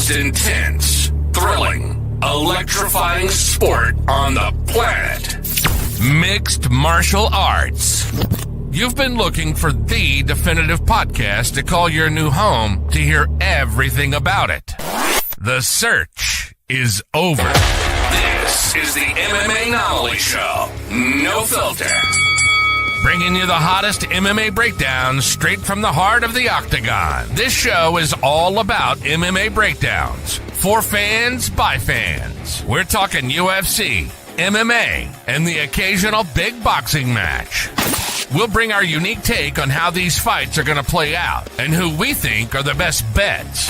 most intense, thrilling, electrifying sport on the planet. Mixed martial arts. You've been looking for the definitive podcast to call your new home to hear everything about it. The search is over. This is the MMAnomaly Show. No filter. Bringing you the hottest MMA breakdowns straight from the heart of the octagon. This show is all about MMA breakdowns. For fans, by fans. We're talking UFC, MMA, and the occasional big boxing match. We'll bring our unique take on how these fights are going to play out and who we think are the best bets.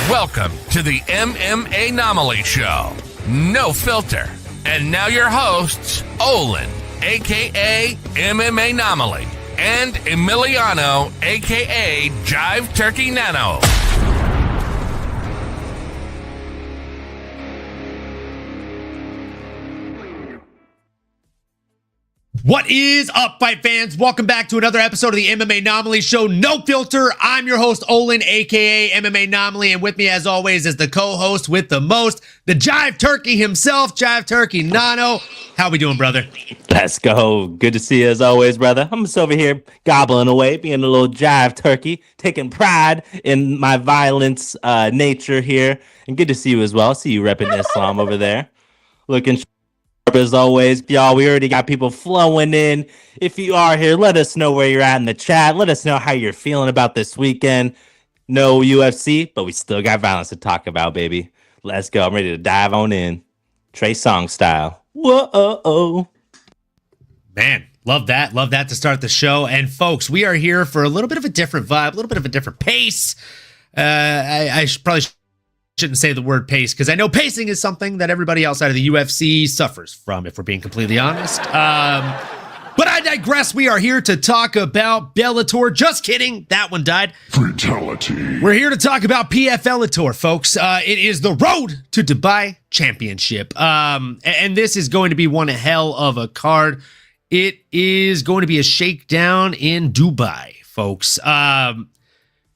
Welcome to the MMAnomaly Show. No filter. And now your hosts, Olin, a.k.a. MMAnomaly, and Emiliano, a.k.a. Jive Turkey Nano. What is up, fight fans? Welcome back to another episode of the MMAnomaly Show. No filter. I'm your host, Olin, a.k.a. MMAnomaly, and with me, as always, is the co-host with the most, the Jive Turkey himself, Jive Turkey Nano. How we doing, brother? Let's go. Good to see you as always, brother. I'm just over here gobbling away, being a little Jive Turkey, taking pride in my violence nature here. And good to see you as well. I see you repping Islam over there. Looking sharp as always. Y'all, we already got people flowing in. If you are here, let us know where you're at in the chat. Let us know how you're feeling about this weekend. No UFC, but we still got violence to talk about, baby. Let's go. I'm ready to dive on in. Trey Songz style. Whoa. Man, love that. Love that to start the show. And folks, we are here for a little bit of a different vibe, a little bit of a different pace. I probably shouldn't say the word pace because I know pacing is something that everybody outside of the UFC suffers from, if we're being completely honest. But I digress. We are here to talk about Bellator. Just kidding. That one died. Fatality. We're here to talk about PFLator, folks. It is the Road to Dubai Championship. And this is going to be one hell of a card. It is going to be a shakedown in Dubai, folks.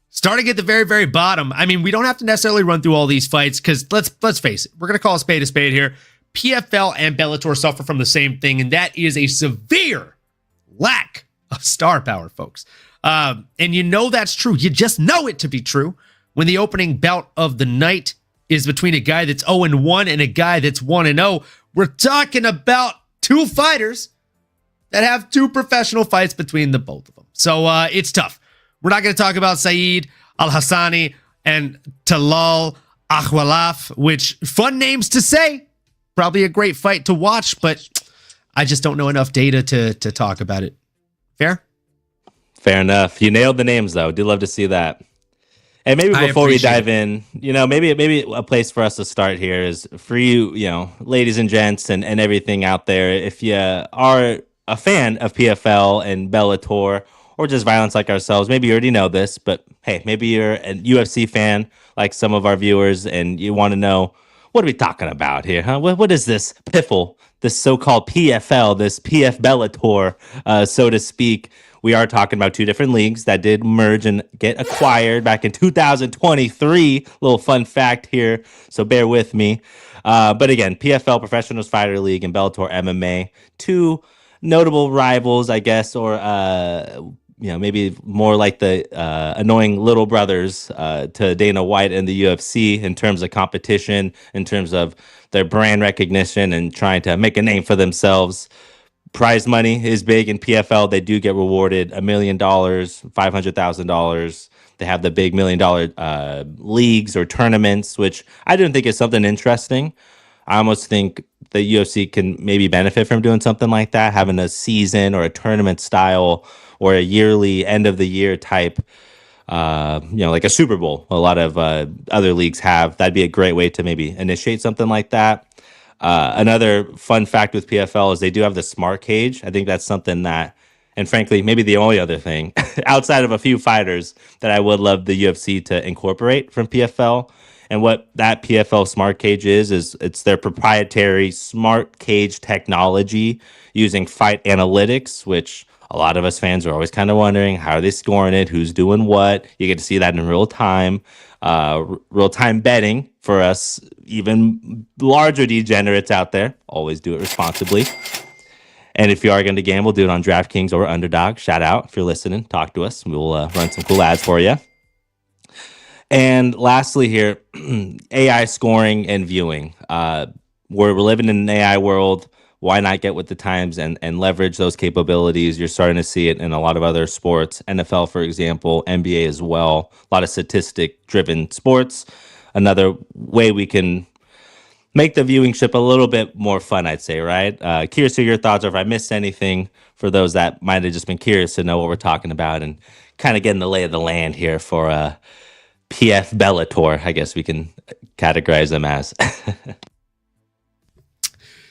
Starting at the very, very bottom. I mean, we don't have to necessarily run through all these fights because let's face it. We're going to call a spade here. PFL and Bellator suffer from the same thing, and that is a severe lack of star power, folks. And you know that's true. You just know it to be true when the opening bout of the night is between a guy that's 0-1 and a guy that's 1-0. We're talking about two fighters that have two professional fights between the both of them. So it's tough. We're not going to talk about Saeed Al-Hassani and Talal Akhwalaf, which fun names to say. Probably a great fight to watch, but I just don't know enough data to talk about it. Fair? Fair enough. You nailed the names, though. Do love to see that. And maybe before we dive in, maybe a place for us to start here is for you, ladies and gents and everything out there. If you are a fan of PFL and Bellator or just violence like ourselves, maybe you already know this, but hey, maybe you're a UFC fan like some of our viewers and you want to know, what are we talking about here, huh? What is this piffle, this so-called PFL, this PF Bellator, so to speak? We are talking about two different leagues that did merge and get acquired back in 2023. Little fun fact here, so bear with me. But again, PFL, Professionals Fighter League, and Bellator MMA, two notable rivals, I guess, or maybe more like the annoying little brothers to Dana White and the UFC in terms of competition, in terms of their brand recognition and trying to make a name for themselves. Prize money is big in PFL. They do get rewarded $1 million, $500,000. They have the big $1 million leagues or tournaments, which I didn't think is something interesting. I almost think the UFC can maybe benefit from doing something like that, having a season or a tournament style or a yearly end of the year type, like a Super Bowl. A lot of other leagues have. That'd be a great way to maybe initiate something like that. Another fun fact with PFL is they do have the smart cage. I think that's something that, and frankly, maybe the only other thing outside of a few fighters that I would love the UFC to incorporate from PFL. And what that PFL smart cage is it's their proprietary smart cage technology using fight analytics, which A lot of us fans are always kind of wondering, how are they scoring it? Who's doing what? You get to see that in real time. Real-time betting for us, even larger degenerates out there. Always do it responsibly. And if you are going to gamble, do it on DraftKings or Underdog. Shout out if you're listening. Talk to us. We'll run some cool ads for you. And lastly here, AI scoring and viewing. We're living in an AI world. Why not get with the times and leverage those capabilities? You're starting to see it in a lot of other sports. NFL, for example, NBA as well. A lot of statistic-driven sports. Another way we can make the viewing ship a little bit more fun, I'd say, right? Curious to your thoughts, or if I missed anything for those that might have just been curious to know what we're talking about and kind of getting the lay of the land here for PF Bellator, I guess we can categorize them as.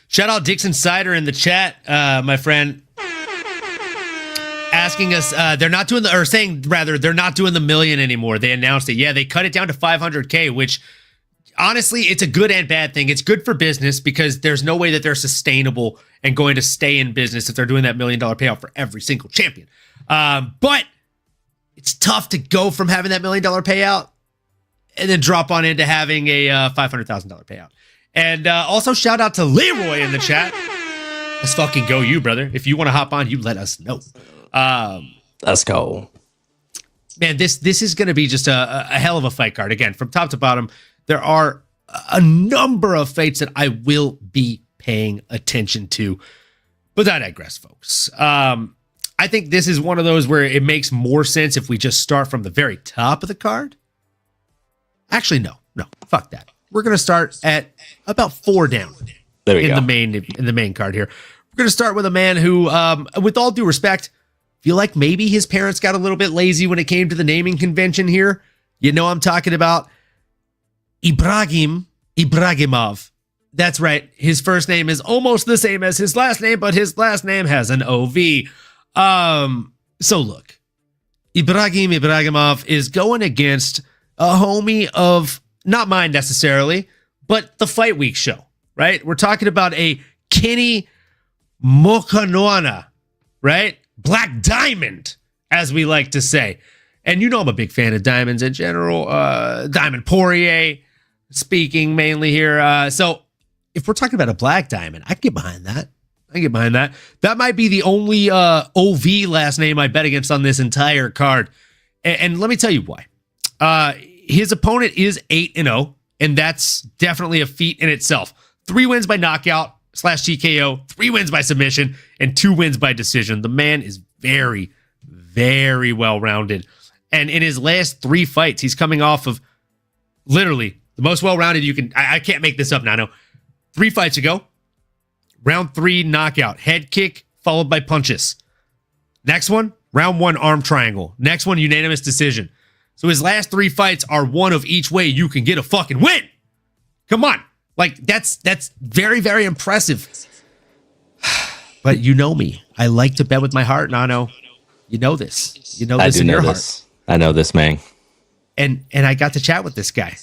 Shout out Dixon Sider in the chat, my friend, asking us, they're not doing the million anymore. They announced it. Yeah, they cut it down to 500K, which honestly, it's a good and bad thing. It's good for business because there's no way that they're sustainable and going to stay in business if they're doing that $1 million payout for every single champion. But it's tough to go from having that $1 million payout and then drop on into having a $500,000 payout. And also shout out to Leroy in the chat. Let's fucking go you, brother. If you want to hop on, you let us know. Let's go. Man, this is going to be just a hell of a fight card. Again, from top to bottom, there are a number of fights that I will be paying attention to. But I digress, folks. I think this is one of those where it makes more sense if we just start from the very top of the card. Actually, no, fuck that. We're going to start at about 4 down in the main card here. We're going to start with a man who, with all due respect, feel like maybe his parents got a little bit lazy when it came to the naming convention here. You know I'm talking about Ibragimov. That's right. His first name is almost the same as his last name, but his last name has an OV. So look, Ibragimov is going against a homie of not mine necessarily, but the Fight Week show, right? We're talking about a Kenny Mokanoana, right? Black Diamond, as we like to say. And you know I'm a big fan of diamonds in general. Diamond Poirier, speaking mainly here. So if we're talking about a black diamond, I can get behind that. That might be the only OV last name I bet against on this entire card. And let me tell you why. His opponent is 8-0, and that's definitely a feat in itself. 3 wins by knockout / TKO, 3 wins by submission, and 2 wins by decision. The man is very, very well-rounded. And in his last 3 fights, he's coming off of literally the most well-rounded you can... I can't make this up, Nano. 3 fights ago, round 3 knockout, head kick followed by punches. Next one, round 1 arm triangle. Next one, unanimous decision. So his last 3 fights are one of each way you can get a fucking win. Come on. Like, that's very, very impressive. But you know me. I like to bet with my heart, Nano. You know this. You know this in your heart. I know this, man. And I got to chat with this guy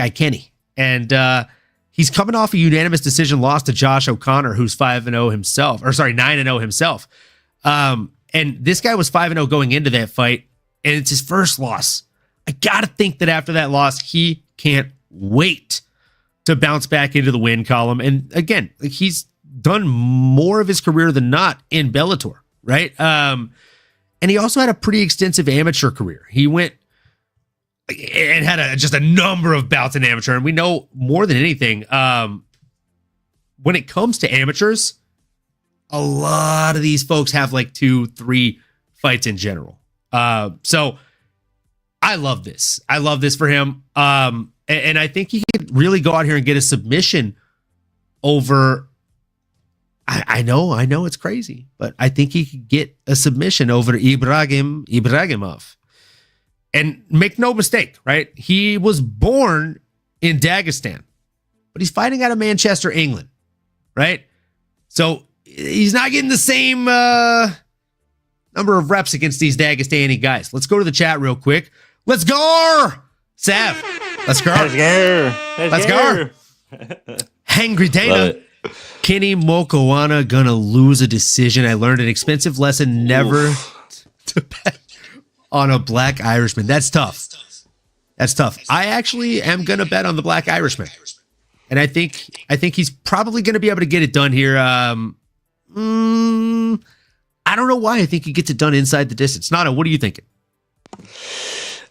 Kenny. And he's coming off a unanimous decision loss to Josh O'Connor, who's 5-0 himself. Or sorry, 9-0 himself. And this guy was 5-0 going into that fight. And it's his first loss. I got to think that after that loss, he can't wait to bounce back into the win column. And again, like, he's done more of his career than not in Bellator, right? And he also had a pretty extensive amateur career. He went and had just a number of bouts in amateur. And we know more than anything, when it comes to amateurs, a lot of these folks have like 2-3 fights in general. So I love this. I love this for him. And I think he could really go out here and get a submission over. I know it's crazy, but I think he could get a submission over Ibragimov. And make no mistake, right? He was born in Dagestan, but he's fighting out of Manchester, England, right? So he's not getting the same number of reps against these Dagestani guys. Let's go to the chat real quick. Let's go, Sav. Let's go. Let's go. Hangry Dana. Kenny Mokoana gonna lose a decision. I learned an expensive lesson never to bet on a Black Irishman. That's tough. That's tough. I actually am gonna bet on the Black Irishman, and I think he's probably gonna be able to get it done here. I don't know why. I think he gets it done inside the distance. Nana, what are you thinking?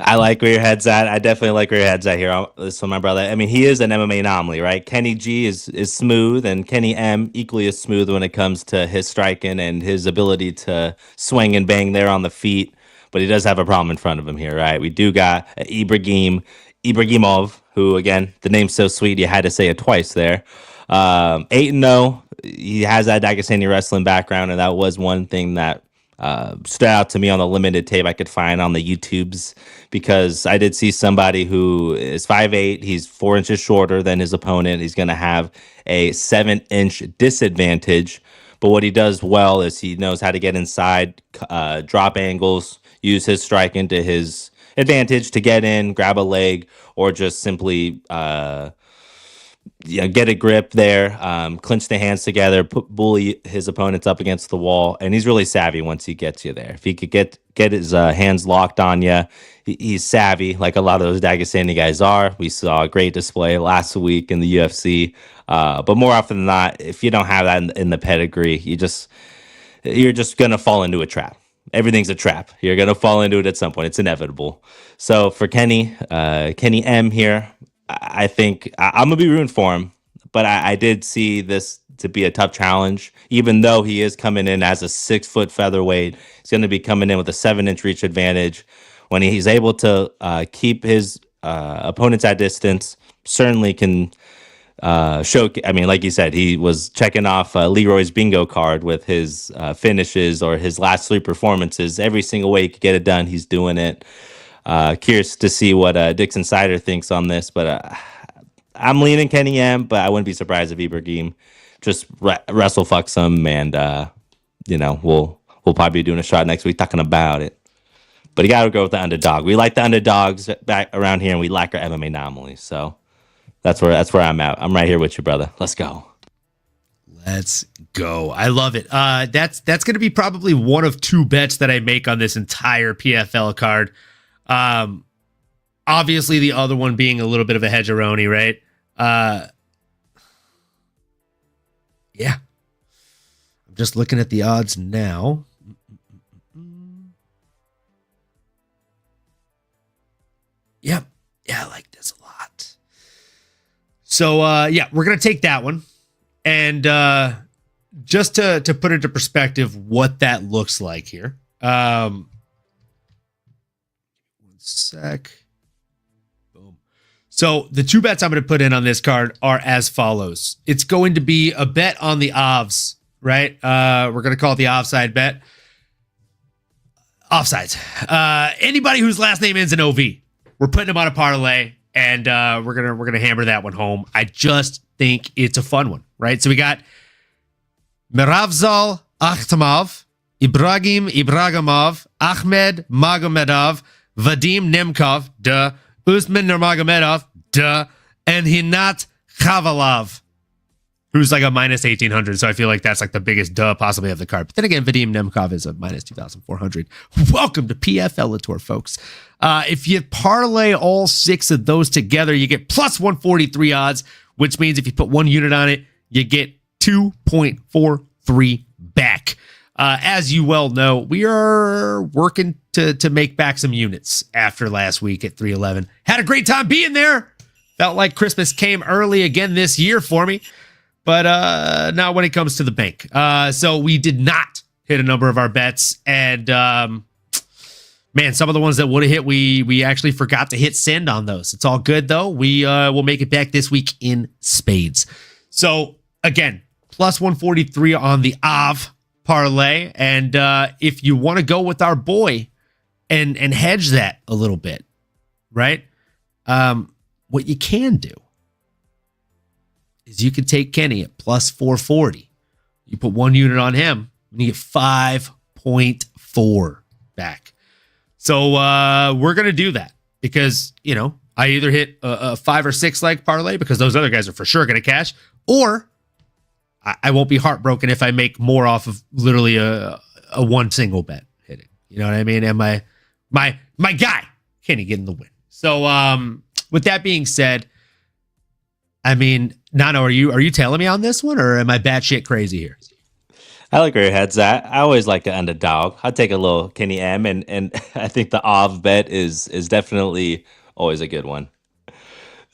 I like where your head's at. I definitely like where your head's at here. This one, my brother. I mean, he is an MMA anomaly, right? Kenny G is smooth, and Kenny M equally as smooth when it comes to his striking and his ability to swing and bang there on the feet. But he does have a problem in front of him here, right? We do got Ibragimov, who, again, the name's so sweet, you had to say it twice there. 8-0. He has that Dagestani wrestling background, and that was one thing that stood out to me on the limited tape I could find on the YouTubes, because I did see somebody who is 5'8", he's 4 inches shorter than his opponent. He's going to have a 7-inch disadvantage, but what he does well is he knows how to get inside, drop angles, use his strike into his advantage to get in, grab a leg, or just simply get a grip there, clinch the hands together, bully his opponents up against the wall, and he's really savvy once he gets you there. If he could get his hands locked on you, he's savvy, like a lot of those Dagestani guys are. We saw a great display last week in the UFC, but more often than not, if you don't have that in the pedigree, you're just gonna fall into a trap. Everything's a trap. You're gonna fall into it at some point. It's inevitable. So for Kenny M here, I think I'm going to be rooting for him, but I did see this to be a tough challenge. Even though he is coming in as a 6-foot featherweight, he's going to be coming in with a 7-inch reach advantage. When he's able to keep his opponents at distance, certainly can show. I mean, like you said, he was checking off Leroy's bingo card with his finishes or his last 3 performances. Every single way he could get it done, he's doing it. Curious to see what Dixon Sider thinks on this, but I'm leaning Kenny M, but I wouldn't be surprised if Ibrahim just wrestle fucks him, and we'll probably be doing a shot next week talking about it. But you got to go with the underdog. We like the underdogs back around here, and we like our MMA anomalies. So that's where I'm at. I'm right here with you, brother. Let's go. Let's go. I love it. That's going to be probably one of 2 bets that I make on this entire PFL card. Obviously the other one being a little bit of a hedgeroni, right? Yeah. I'm just looking at the odds now. Yep. Yeah, I like this a lot. So, we're going to take that one. And just to put into perspective what that looks like here. Sec. Boom. So the 2 bets I'm going to put in on this card are as follows. It's going to be a bet on the offs, right? We're going to call it the offside bet. Offsides. Anybody whose last name ends in OV, we're putting them on a parlay, and we're gonna hammer that one home. I just think it's a fun one, right? So we got Miravzal Akhtamov, Ibragimov, Ahmed Magomedov, Vadim Nemkov, duh, Usman Nurmagomedov, duh, and Hinat Khavalov, who's like a minus 1,800. So I feel like that's like the biggest duh possibly of the card. But then again, Vadim Nemkov is a minus 2,400. Welcome to PFL folks. If you parlay all 6 of those together, you get plus 143 odds, which means if you put 1 unit on it, you get 2.43 back. As you well know, we are working to make back some units after last week at 311. Had a great time being there. Felt like Christmas came early again this year for me, but not when it comes to the bank. So we did not hit a number of our bets, and man, some of the ones that would have hit, we actually forgot to hit send on those. It's all good though. We will make it back this week in spades. So again, plus 143 on the AV parlay, and if you want to go with our boy and hedge that a little bit, right? What you can do is you can take Kenny at plus 440. You put 1 unit on him, and you get 5.4 back. So we're gonna do that because I either hit a 5 or 6 leg parlay because those other guys are for sure gonna cash, or I won't be heartbroken if I make more off of literally a one single bet hitting. You know what I mean? And my guy, can he get in the win? So with that being said, I mean, Nano, are you telling me on this one, or am I batshit crazy here? I like where your head's at. I always like an underdog. I'll take a little Kenny M, and I think the Ov bet is definitely always a good one.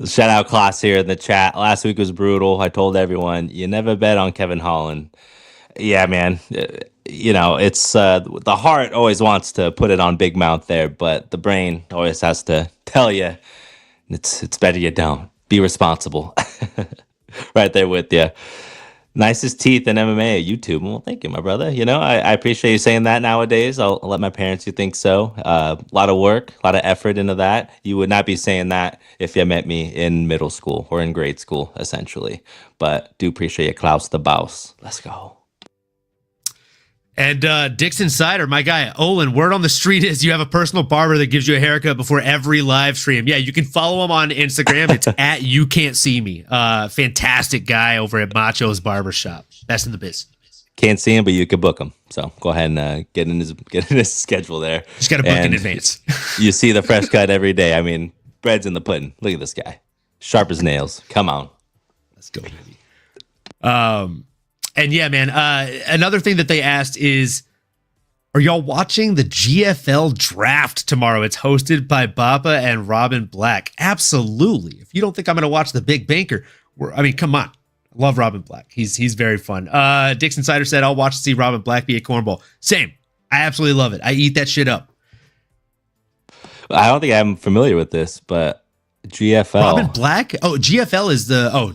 Shout out Klaus here in the chat. Last week was brutal. I told everyone, you never bet on Kevin Holland. Yeah, man. It's the heart always wants to put it on Big Mouth there, but the brain always has to tell you it's better you don't. Be responsible. Right there with you. Nicest teeth in MMA, YouTube. Well, thank you, my brother. I appreciate you saying that nowadays. I'll let my parents who think so. A lot of work, a lot of effort into that. You would not be saying that if you met me in middle school or in grade school, essentially. But do appreciate you, Klaus the Boss. Let's go. And Dick's Insider, my guy, Olin, word on the street is you have a personal barber that gives you a haircut before every live stream. Yeah, you can follow him on Instagram. It's at You Can't See Me. Fantastic guy over at Macho's Barbershop. Best in the biz. Can't see him, but you can book him. So go ahead and get in his schedule there. Just got to book in advance. You see the fresh cut every day. I mean, bread's in the pudding. Look at this guy. Sharp as nails. Come on. Let's go, baby. And yeah, man, another thing that they asked is, are y'all watching the GFL draft tomorrow? It's hosted by Bappa and Robin Black. Absolutely. If you don't think I'm going to watch the Big Banker, come on. I love Robin Black. He's very fun. Dick's Insider said, I'll watch to see Robin Black be a cornball. Same. I absolutely love it. I eat that shit up. I don't think I'm familiar with this, but GFL. Robin Black? Oh, GFL is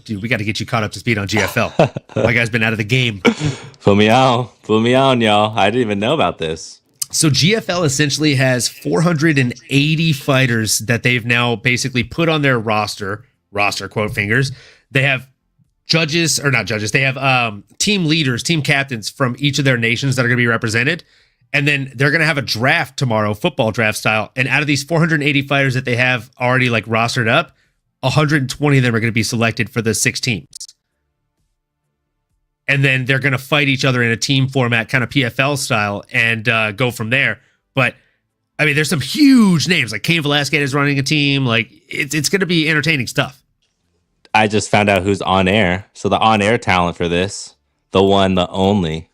dude, we got to get you caught up to speed on GFL. My guy's been out of the game. Put me on, y'all. I didn't even know about this. So GFL essentially has 480 fighters that they've now basically put on their roster, quote fingers. They have they have team leaders, team captains from each of their nations that are going to be represented. And then they're going to have a draft tomorrow, football draft style. And out of these 480 fighters that they have already like rostered up, 120 of them are going to be selected for the 6 teams. And then they're going to fight each other in a team format, kind of PFL style, and go from there. But I mean, there's some huge names like Cain Velasquez is running a team. Like it's going to be entertaining stuff. I just found out who's on air. So the on air talent for this, the one, the only,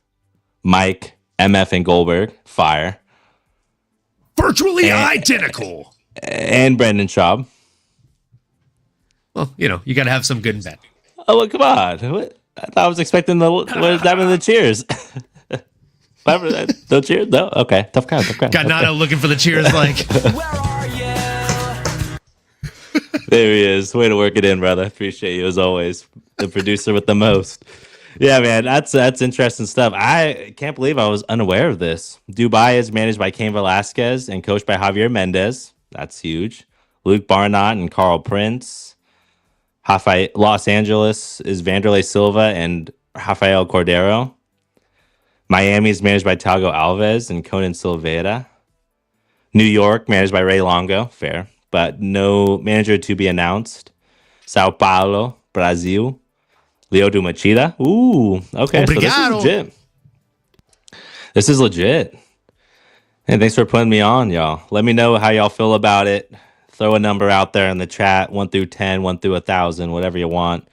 Mike, MF and Goldberg, fire. Virtually identical. And Brendan Schaub. Well, you got to have some good and bad. Oh, well, come on. What? I thought I was expecting the cheers. No cheers? No? Okay. Tough crowd. Got Nano looking for the cheers like. Where are you? There he is. Way to work it in, brother. Appreciate you as always. The producer with the most. Yeah, man, that's interesting stuff. I can't believe I was unaware of this. Dubai is managed by Cain Velasquez and coached by Javier Mendez. That's huge. Luke Barnott and Carl Prince. Los Angeles is Vanderlei Silva and Rafael Cordero. Miami is managed by Talgo Alves and Conan Silveira. New York managed by Ray Longo. Fair, but no manager to be announced. Sao Paulo, Brazil. Leo Dumachita. Ooh, okay. Obrigado. So this is legit. And thanks for putting me on, y'all. Let me know how y'all feel about it. Throw a number out there in the chat, 1 through 10, 1 through 1,000, whatever you want.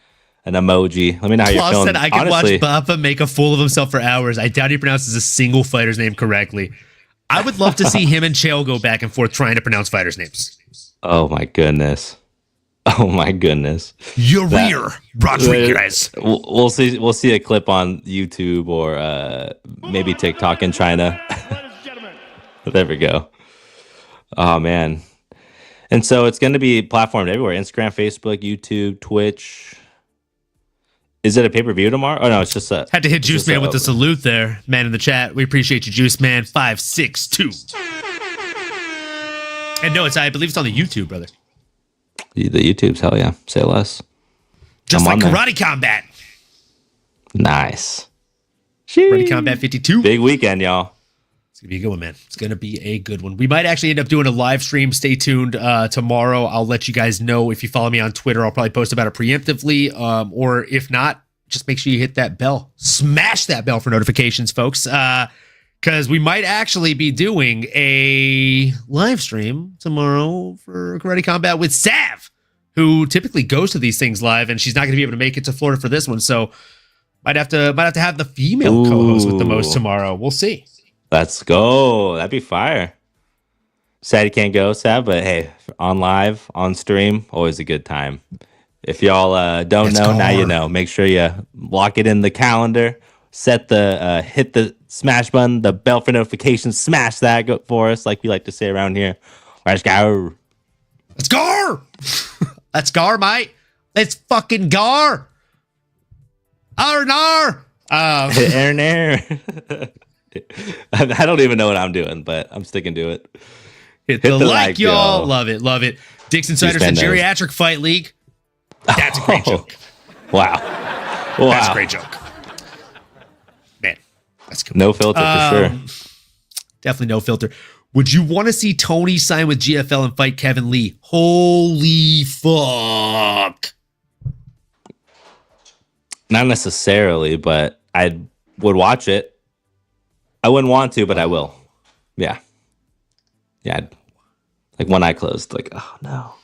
An emoji. Let me know how you're feeling. Said I could watch Bappa make a fool of himself for hours. I doubt he pronounces a single fighter's name correctly. I would love to see him and Chael go back and forth trying to pronounce fighters' names. Oh my goodness. Yair Rodriguez. We'll see a clip on YouTube or maybe TikTok in China. There we go. Oh man. And so it's going to be platformed everywhere. Instagram, Facebook, YouTube, Twitch. Is it a pay-per-view tomorrow? Oh no, it's just a... Had to hit Juice Man with the salute there. Man in the chat. We appreciate you, Juice Man 562. And no, I believe it's on the YouTube, brother. The YouTube's, hell yeah. Say less. Just like Karate Combat. Nice. Karate Combat 52. Big weekend, y'all. It's going to be a good one, man. It's going to be a good one. We might actually end up doing a live stream. Stay tuned tomorrow. I'll let you guys know. If you follow me on Twitter, I'll probably post about it preemptively. Or if not, just make sure you hit that bell. Smash that bell for notifications, folks. Because we might actually be doing a live stream tomorrow for Karate Combat with Sav, who typically goes to these things live, and she's not going to be able to make it to Florida for this one. So might have to have the female co-host with the most tomorrow. We'll see. Let's go. That'd be fire. Sad you can't go, Sav, but hey, on live, on stream, always a good time. If y'all don't know, now you know. Make sure you lock it in the calendar. Set the hit the smash button, the bell for notifications. Smash that for us, like we like to say around here. Let's go. Let's go. Let's go, mate. Let's fucking go. Arnar. I don't even know what I'm doing, but I'm sticking to it. Hit the like, y'all. Love it. Love it. Dix Insiders, the Geriatric Fight League. That's a great joke. Wow. That's a great joke. Man, that's cool. No filter for sure. Definitely no filter. Would you want to see Tony sign with GFL and fight Kevin Lee? Holy fuck. Not necessarily, but I would watch it. I wouldn't want to, but I will. Yeah. Yeah. Like one eye closed. Like, oh no.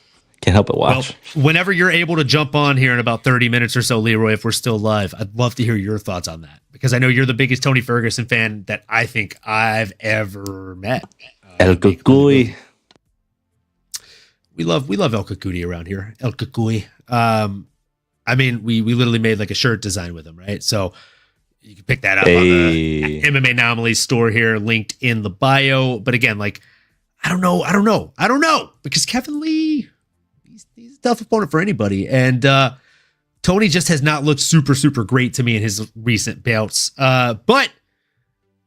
Can't help but watch. Well, whenever you're able to jump on here in about 30 minutes or so, Leroy, if we're still live, I'd love to hear your thoughts on that, because I know you're the biggest Tony Ferguson fan that I think I've ever met. El Cucuy. We love El Cucuy around here. El Cucuy. I mean, we literally made like a shirt design with him, right? So you can pick that up on the MMAnomaly store here, linked in the bio. But again, like, I don't know, because Kevin Lee, he's a tough opponent for anybody. And Tony just has not looked super, super great to me in his recent bouts. But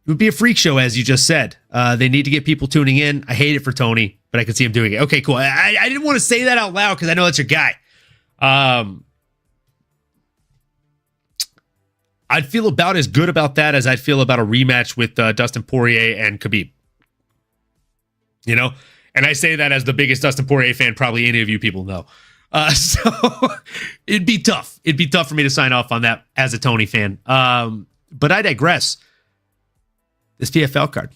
it would be a freak show, as you just said. They need to get people tuning in. I hate it for Tony, but I can see him doing it. Okay, cool. I didn't want to say that out loud because I know that's your guy. I'd feel about as good about that as I'd feel about a rematch with Dustin Poirier and Khabib. You know? And I say that as the biggest Dustin Poirier fan probably any of you people know. So it'd be tough. It'd be tough for me to sign off on that as a Tony fan. But I digress. This PFL card.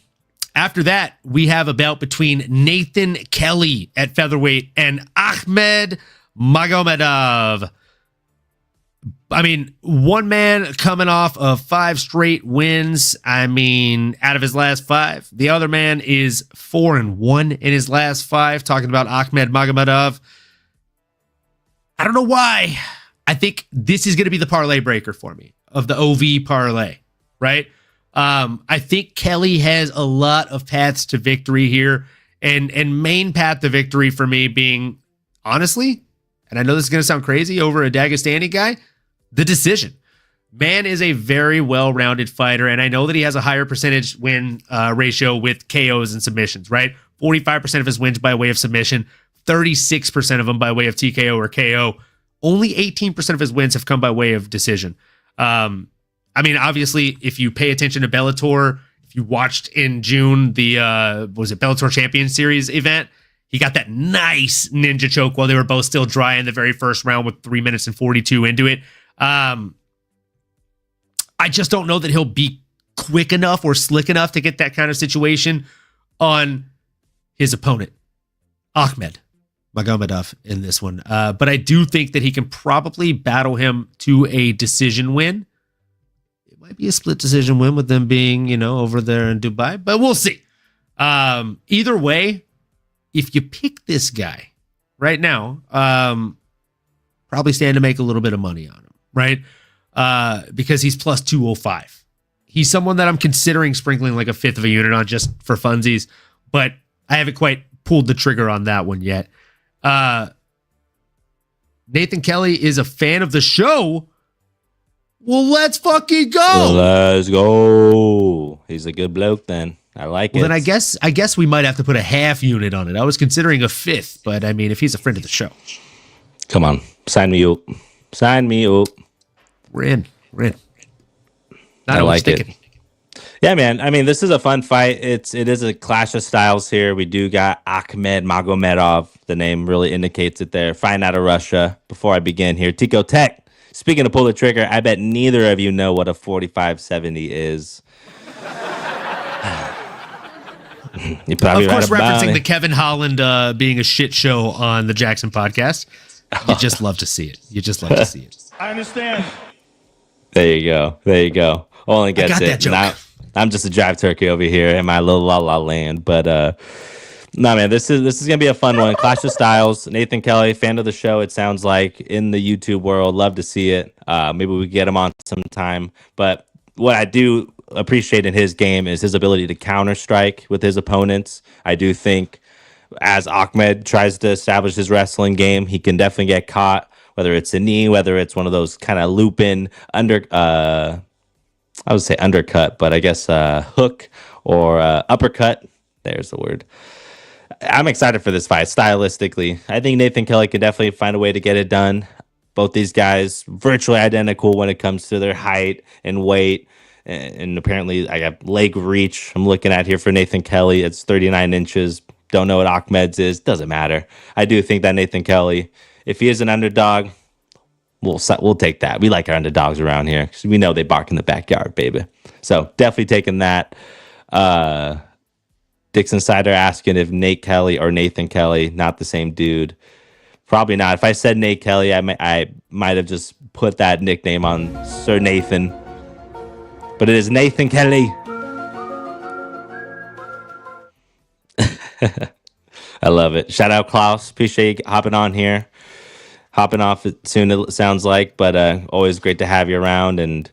After that, we have a bout between Nathan Kelly at featherweight and Ahmed Magomedov. I mean, one man coming off of 5 straight wins. I mean, out of his last 5. The other man is 4-1 in his last 5. Talking about Ahmed Magomedov. I don't know why. I think this is going to be the parlay breaker for me of the OV parlay, right? I think Kelly has a lot of paths to victory here, and main path to victory for me being, honestly, and I know this is going to sound crazy, over a Dagestani guy, the decision. Man is a very well-rounded fighter, and I know that he has a higher percentage win ratio with KOs and submissions, right? 45% of his wins by way of submission, 36% of them by way of TKO or KO. Only 18% of his wins have come by way of decision. I mean, obviously, if you pay attention to Bellator, if you watched in June the Bellator Champion Series event, he got that nice ninja choke while they were both still dry in the very first round with 3 minutes and 42 into it. I just don't know that he'll be quick enough or slick enough to get that kind of situation on his opponent, Ahmed Magomedov, in this one. But I do think that he can probably battle him to a decision win. Might be a split decision win with them being, over there in Dubai, but we'll see. Either way, if you pick this guy right now, probably stand to make a little bit of money on him, right? Because he's plus 205. He's someone that I'm considering sprinkling like a fifth of a unit on just for funsies, but I haven't quite pulled the trigger on that one yet. Nathan Kelly is a fan of the show. Well, let's fucking go. Let's go. He's a good bloke then. I like it. Then I guess we might have to put a half unit on it. I was considering a fifth, but I mean, if he's a friend of the show. Come on. Sign me up. Sign me up. We're in. I like it. Yeah, man. I mean, this is a fun fight. It is a clash of styles here. We do got Ahmed Magomedov. The name really indicates it there. Fighting out of Russia. Before I begin here, Tico Tech speaking of pull the trigger, I bet neither of you know what a 4570 is. You probably of course, right about referencing it. the Kevin Holland being a shit show on the Jackson podcast. You just love to see it. You just love to see it. I understand. There you go. There you go. Only gets got it. that joke. I'm just a drive turkey over here in my little la la land. But no, man, this is gonna be a fun one. Clash of Styles. Nathan Kelly, fan of the show. It sounds like in the YouTube world. Love to see it. Maybe we get him on sometime. But what I do appreciate in his game is his ability to counter strike with his opponents. I do think as Ahmed tries to establish his wrestling game, he can definitely get caught, whether it's a knee, whether it's one of those kind of looping I would say undercut, but I guess hook or uppercut. There's the word. I'm excited for this fight stylistically. I think Nathan Kelly can definitely find a way to get it done. Both these guys virtually identical when it comes to their height and weight. And apparently I got leg reach I'm looking at here for Nathan Kelly. It's 39 inches. Don't know what Ahmed's is. Doesn't matter. I do think that Nathan Kelly, if he is an underdog, we'll take that. We like our underdogs around here because we know they bark in the backyard, baby. So definitely taking that. Dixon Sider asking if Nate Kelly or Nathan Kelly, not the same dude. Probably not. If I said Nate Kelly, I might have just put that nickname on Sir Nathan. But it is Nathan Kelly. I love it. Shout out Klaus. Appreciate you hopping on here. Hopping off soon, it sounds like, but always great to have you around. And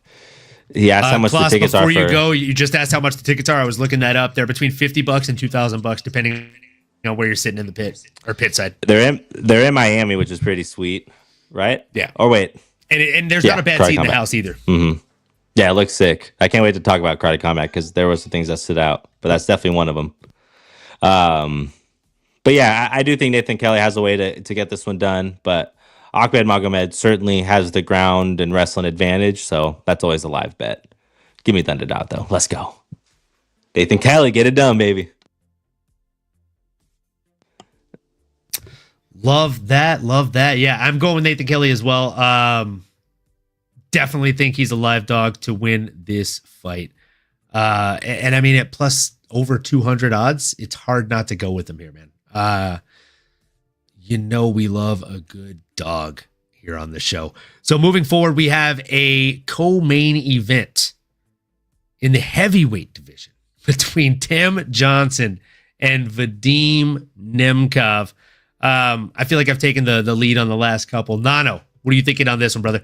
he asked how much Klaus, the tickets are. Before you go, you just asked how much the tickets are. I was looking that up. They're between $50 and $2,000, depending on where you're sitting in the pit or pit side. They're in Miami, which is pretty sweet, right? Yeah. Or wait. And there's not a bad seat in the house either. Mm-hmm. Yeah, it looks sick. I can't wait to talk about Karate Combat because there were some things that stood out, but that's definitely one of them. But yeah, I do think Nathan Kelly has a way to get this one done, but Ahmed Magomed certainly has the ground and wrestling advantage, so that's always a live bet. Give me the underdog, though. Let's go. Nathan Kelly, get it done, baby. Love that. Love that. Yeah, I'm going with Nathan Kelly as well. Definitely think he's a live dog to win this fight. And I mean, at plus over 200 odds, it's hard not to go with him here, man. We love a good dog here on the show. So moving forward, we have a co-main event in the heavyweight division between Tim Johnson and Vadim Nemkov. I feel like I've taken the lead on the last couple. Nano, what are you thinking on this one, brother?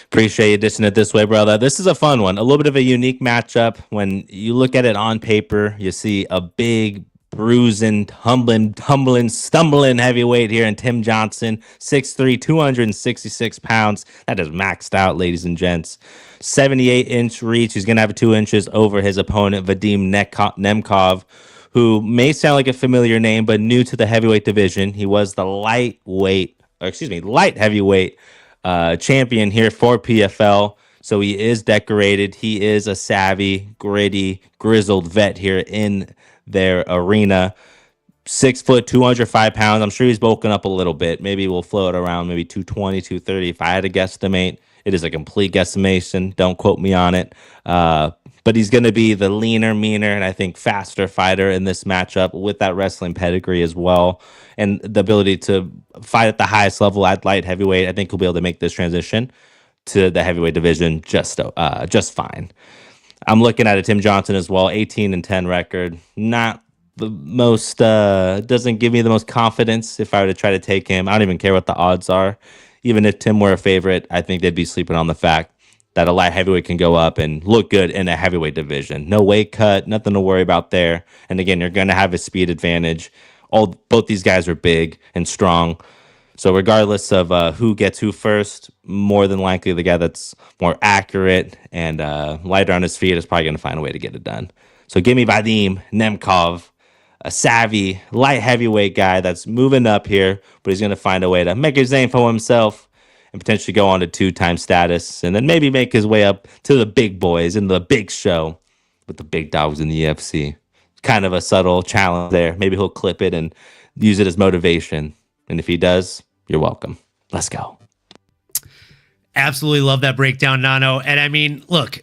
Appreciate you dissing it this way, brother. This is a fun one. A little bit of a unique matchup. When you look at it on paper, you see a big, bruising, tumbling, stumbling heavyweight here in Tim Johnson, 6'3", 266 pounds. That is maxed out, ladies and gents. 78-inch reach. He's going to have 2 inches over his opponent, Vadim Nemkov, who may sound like a familiar name, but new to the heavyweight division. He was the light heavyweight champion here for PFL. So he is decorated. He is a savvy, gritty, grizzled vet here in their arena. 6 foot, 205 pounds. I'm sure he's bulking up a little bit. Maybe we'll float around maybe 220, 230 if I had to guesstimate. It is a complete guesstimation. Don't quote me on it. But he's going to be the leaner, meaner, and I think faster fighter in this matchup with that wrestling pedigree as well. And the ability to fight at the highest level at light heavyweight. I think he'll be able to make this transition to the heavyweight division just fine. I'm looking at a Tim Johnson as well, 18-10 record. Not the most, doesn't give me the most confidence if I were to try to take him. I don't even care what the odds are. Even if Tim were a favorite, I think they'd be sleeping on the fact that a light heavyweight can go up and look good in a heavyweight division. No weight cut, nothing to worry about there. And again, you're going to have a speed advantage. Both these guys are big and strong. So regardless of who gets who first, more than likely the guy that's more accurate and lighter on his feet is probably going to find a way to get it done. So give me Vadim Nemkov, a savvy, light heavyweight guy that's moving up here, but he's going to find a way to make his name for himself and potentially go on to 2-time status and then maybe make his way up to the big boys in the big show with the big dogs in the UFC. Kind of a subtle challenge there. Maybe he'll clip it and use it as motivation. And if he does, you're welcome. Let's go. Absolutely love that breakdown, Nano. And I mean, look,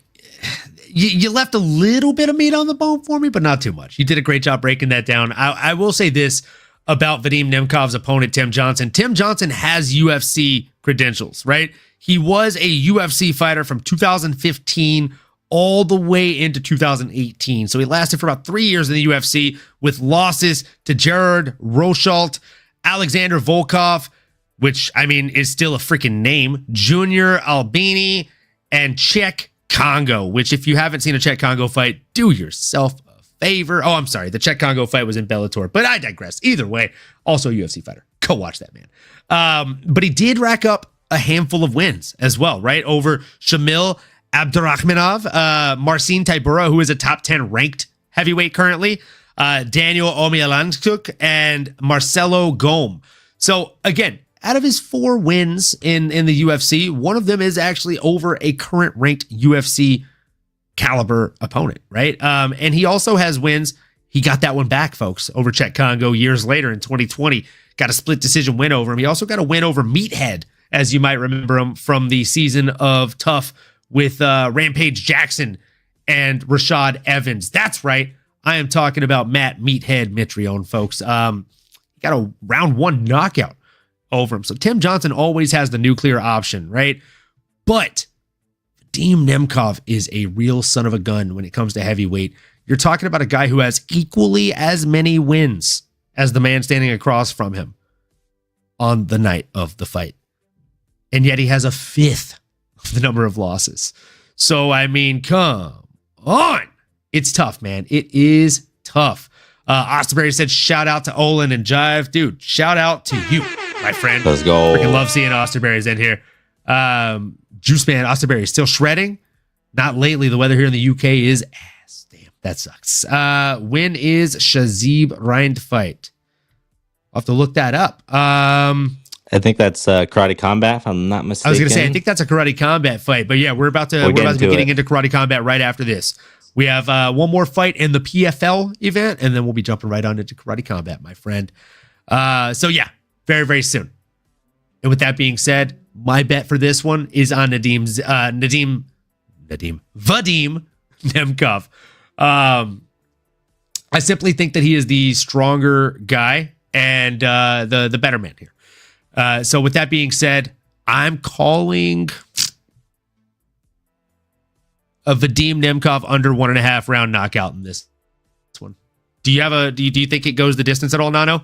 you left a little bit of meat on the bone for me, but not too much. You did a great job breaking that down. I will say this about Vadim Nemkov's opponent, Tim Johnson. Tim Johnson has UFC credentials, right? He was a UFC fighter from 2015 all the way into 2018. So he lasted for about 3 years in the UFC with losses to Gerard Rochold, Alexander Volkov, which, I mean, is still a freaking name, Junior Albini, and Czech Congo, which if you haven't seen a Czech Congo fight, do yourself a favor. Oh, I'm sorry. The Czech Congo fight was in Bellator, but I digress. Either way, also a UFC fighter. Go watch that, man. But he did rack up a handful of wins as well, right? Over Shamil Abdurakhmanov, Marcin Tybura, who is a top 10 ranked heavyweight currently, Daniel Omielanchuk, and Marcelo Gome. So again, out of his 4 wins in the UFC, one of them is actually over a current ranked UFC caliber opponent, right? And he also has wins. He got that one back, folks, over Czech Congo years later in 2020. Got a split decision win over him. He also got a win over Meathead, as you might remember him from the season of Tough with Rampage Jackson and Rashad Evans. That's right. I am talking about Matt Meathead Mitrione, folks. He got a round 1 knockout over him. So Tim Johnson always has the nuclear option, right? But Vadim Nemkov is a real son of a gun when it comes to heavyweight. You're talking about a guy who has equally as many wins as the man standing across from him on the night of the fight. And yet he has a 5th of the number of losses. So, I mean, come on. It's tough, man. It is tough. Osterberry said, shout out to Olin and Jive. Dude, shout out to you, my friend. Let's go. Freaking love seeing Osterberry's in here. Juice Man, Osterberry is still shredding. Not lately. The weather here in the UK is ass. Damn, that sucks. When is Shazib Rind fight? I'll have to look that up. I think that's Karate Combat, if I'm not mistaken. I was going to say, I think that's a Karate Combat fight. But yeah, we're about to be getting into Karate Combat right after this. We have one more fight in the PFL event, and then we'll be jumping right on into Karate Combat, my friend. So yeah, very, very soon. And with that being said, my bet for this one is on Vadim Nemkov. I simply think that he is the stronger guy and the better man here. So with that being said, I'm calling a Vadim Nemkov under 1.5 round knockout in this one. Do you think it goes the distance at all, Nano?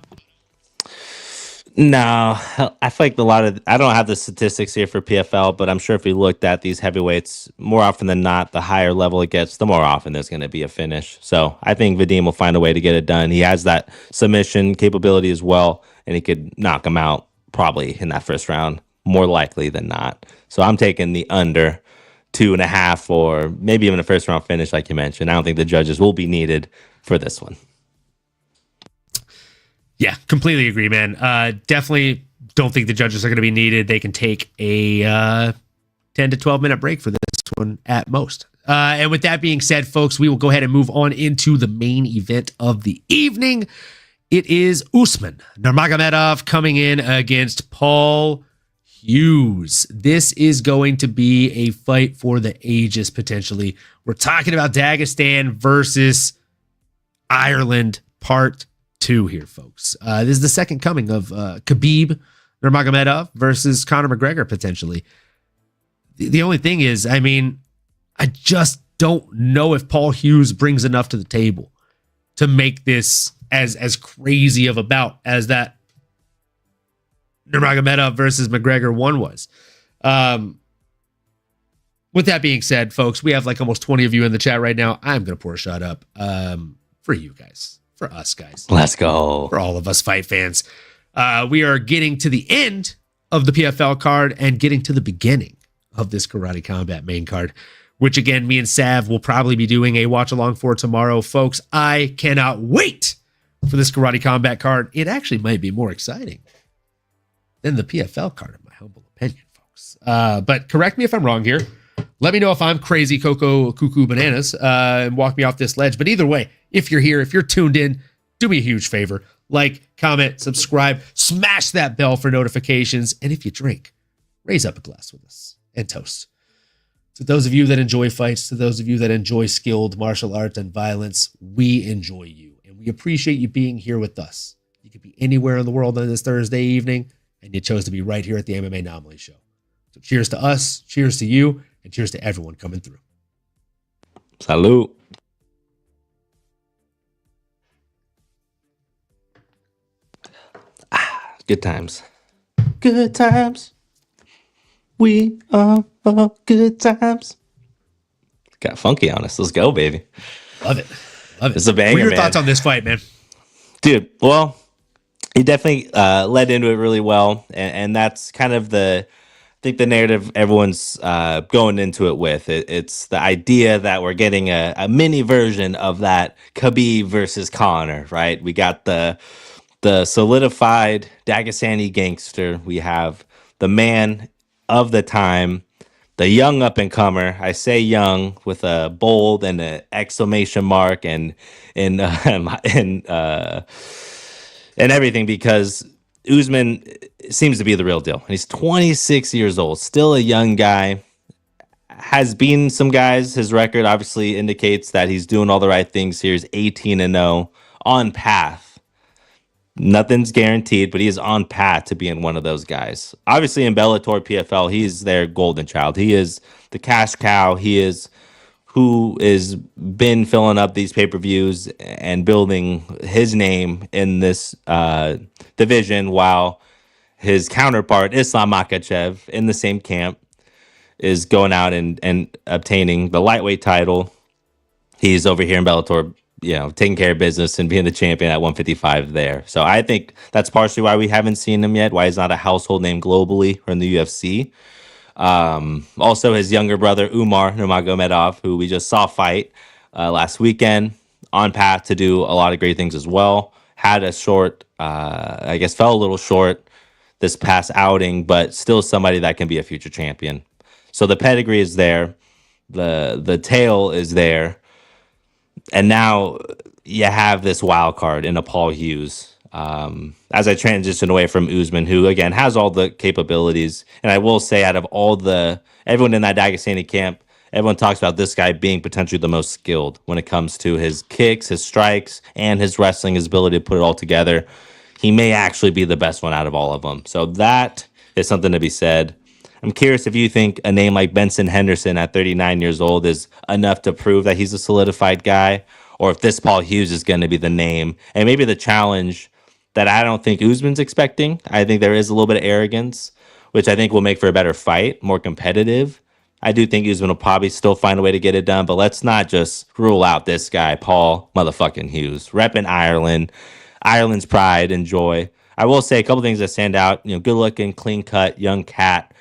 No, I feel like I don't have the statistics here for PFL, but I'm sure if we looked at these heavyweights, more often than not, the higher level it gets, the more often there's going to be a finish. So I think Vadim will find a way to get it done. He has that submission capability as well, and he could knock him out probably in that first round, more likely than not. So I'm taking the under 2.5 or maybe even a first round finish, like you mentioned. I don't think the judges will be needed for this one. Yeah, completely agree, man. Definitely don't think the judges are going to be needed. They can take a 10 to 12 minute break for this one at most. And with that being said, folks, we will go ahead and move on into the main event of the evening. It is Usman Nurmagomedov coming in against Paul Hughes. This is going to be a fight for the ages, potentially. We're talking about Dagestan versus Ireland, part 2 here, folks. This is the second coming of Khabib Nurmagomedov versus Conor McGregor, potentially. The only thing is, I mean, I just don't know if Paul Hughes brings enough to the table to make this as crazy of a bout as that Nurmagomedov versus McGregor one was. With that being said, folks, we have like almost 20 of you in the chat right now. I'm going to pour a shot up for you guys, for us guys. Let's go. For all of us fight fans. We are getting to the end of the PFL card and getting to the beginning of this Karate Combat main card, which again, me and Sav will probably be doing a watch along for tomorrow. Folks, I cannot wait for this Karate Combat card. It actually might be more exciting than the PFL card, in my humble opinion, folks. But correct me if I'm wrong here. Let me know if I'm crazy Coco Cuckoo Bananas and walk me off this ledge. But either way, if you're here, if you're tuned in, do me a huge favor. Like, comment, subscribe, smash that bell for notifications. And if you drink, raise up a glass with us and toast. To those of you that enjoy fights, to those of you that enjoy skilled martial arts and violence, we enjoy you. And we appreciate you being here with us. You could be anywhere in the world on this Thursday evening, and you chose to be right here at the MMAnomaly Show. So cheers to us, cheers to you, and cheers to everyone coming through. Salud. Good times. Good times. We are all good times. Got funky on us. Let's go, baby. Love it. Love it. It's a banger, What are your man. thoughts on this fight, man? Dude, well, he definitely led into it really well. And that's kind of I think the narrative everyone's going into it with. It's the idea that we're getting a mini version of that Khabib versus Conor, right? We got the solidified Dagestani gangster. We have the man of the time, the young up-and-comer. I say young with a bold and an exclamation mark and everything, because Usman seems to be the real deal. He's 26 years old, still a young guy. Has been some guys. His record obviously indicates that he's doing all the right things here. He's 18-0 on path. Nothing's guaranteed, but he is on path to being one of those guys. Obviously, in Bellator PFL, he's their golden child. He is the cash cow. He is who has been filling up these pay-per-views and building his name in this division, while his counterpart, Islam Makhachev, in the same camp, is going out and obtaining the lightweight title. He's over here in Bellator, taking care of business and being the champion at 155 there. So I think that's partially why we haven't seen him yet, why he's not a household name globally or in the UFC. Also, his younger brother, Umar Nurmagomedov, who we just saw fight last weekend, on path to do a lot of great things as well. Had a short, fell a little short this past outing, but still somebody that can be a future champion. So the pedigree is there. The tail is there. And now you have this wild card in a Paul Hughes. As I transition away from Usman, who, again, has all the capabilities. And I will say, out of everyone in that Dagestani camp, everyone talks about this guy being potentially the most skilled when it comes to his kicks, his strikes, and his wrestling, his ability to put it all together. He may actually be the best one out of all of them. So that is something to be said. I'm curious if you think a name like Benson Henderson at 39 years old is enough to prove that he's a solidified guy, or if this Paul Hughes is going to be the name and maybe the challenge that I don't think Usman's expecting. I think there is a little bit of arrogance, which I think will make for a better fight, more competitive. I do think Usman will probably still find a way to get it done, but let's not just rule out this guy, Paul motherfucking Hughes, repping Ireland, Ireland's pride and joy. I will say a couple things that stand out. Good looking, clean cut, young cat.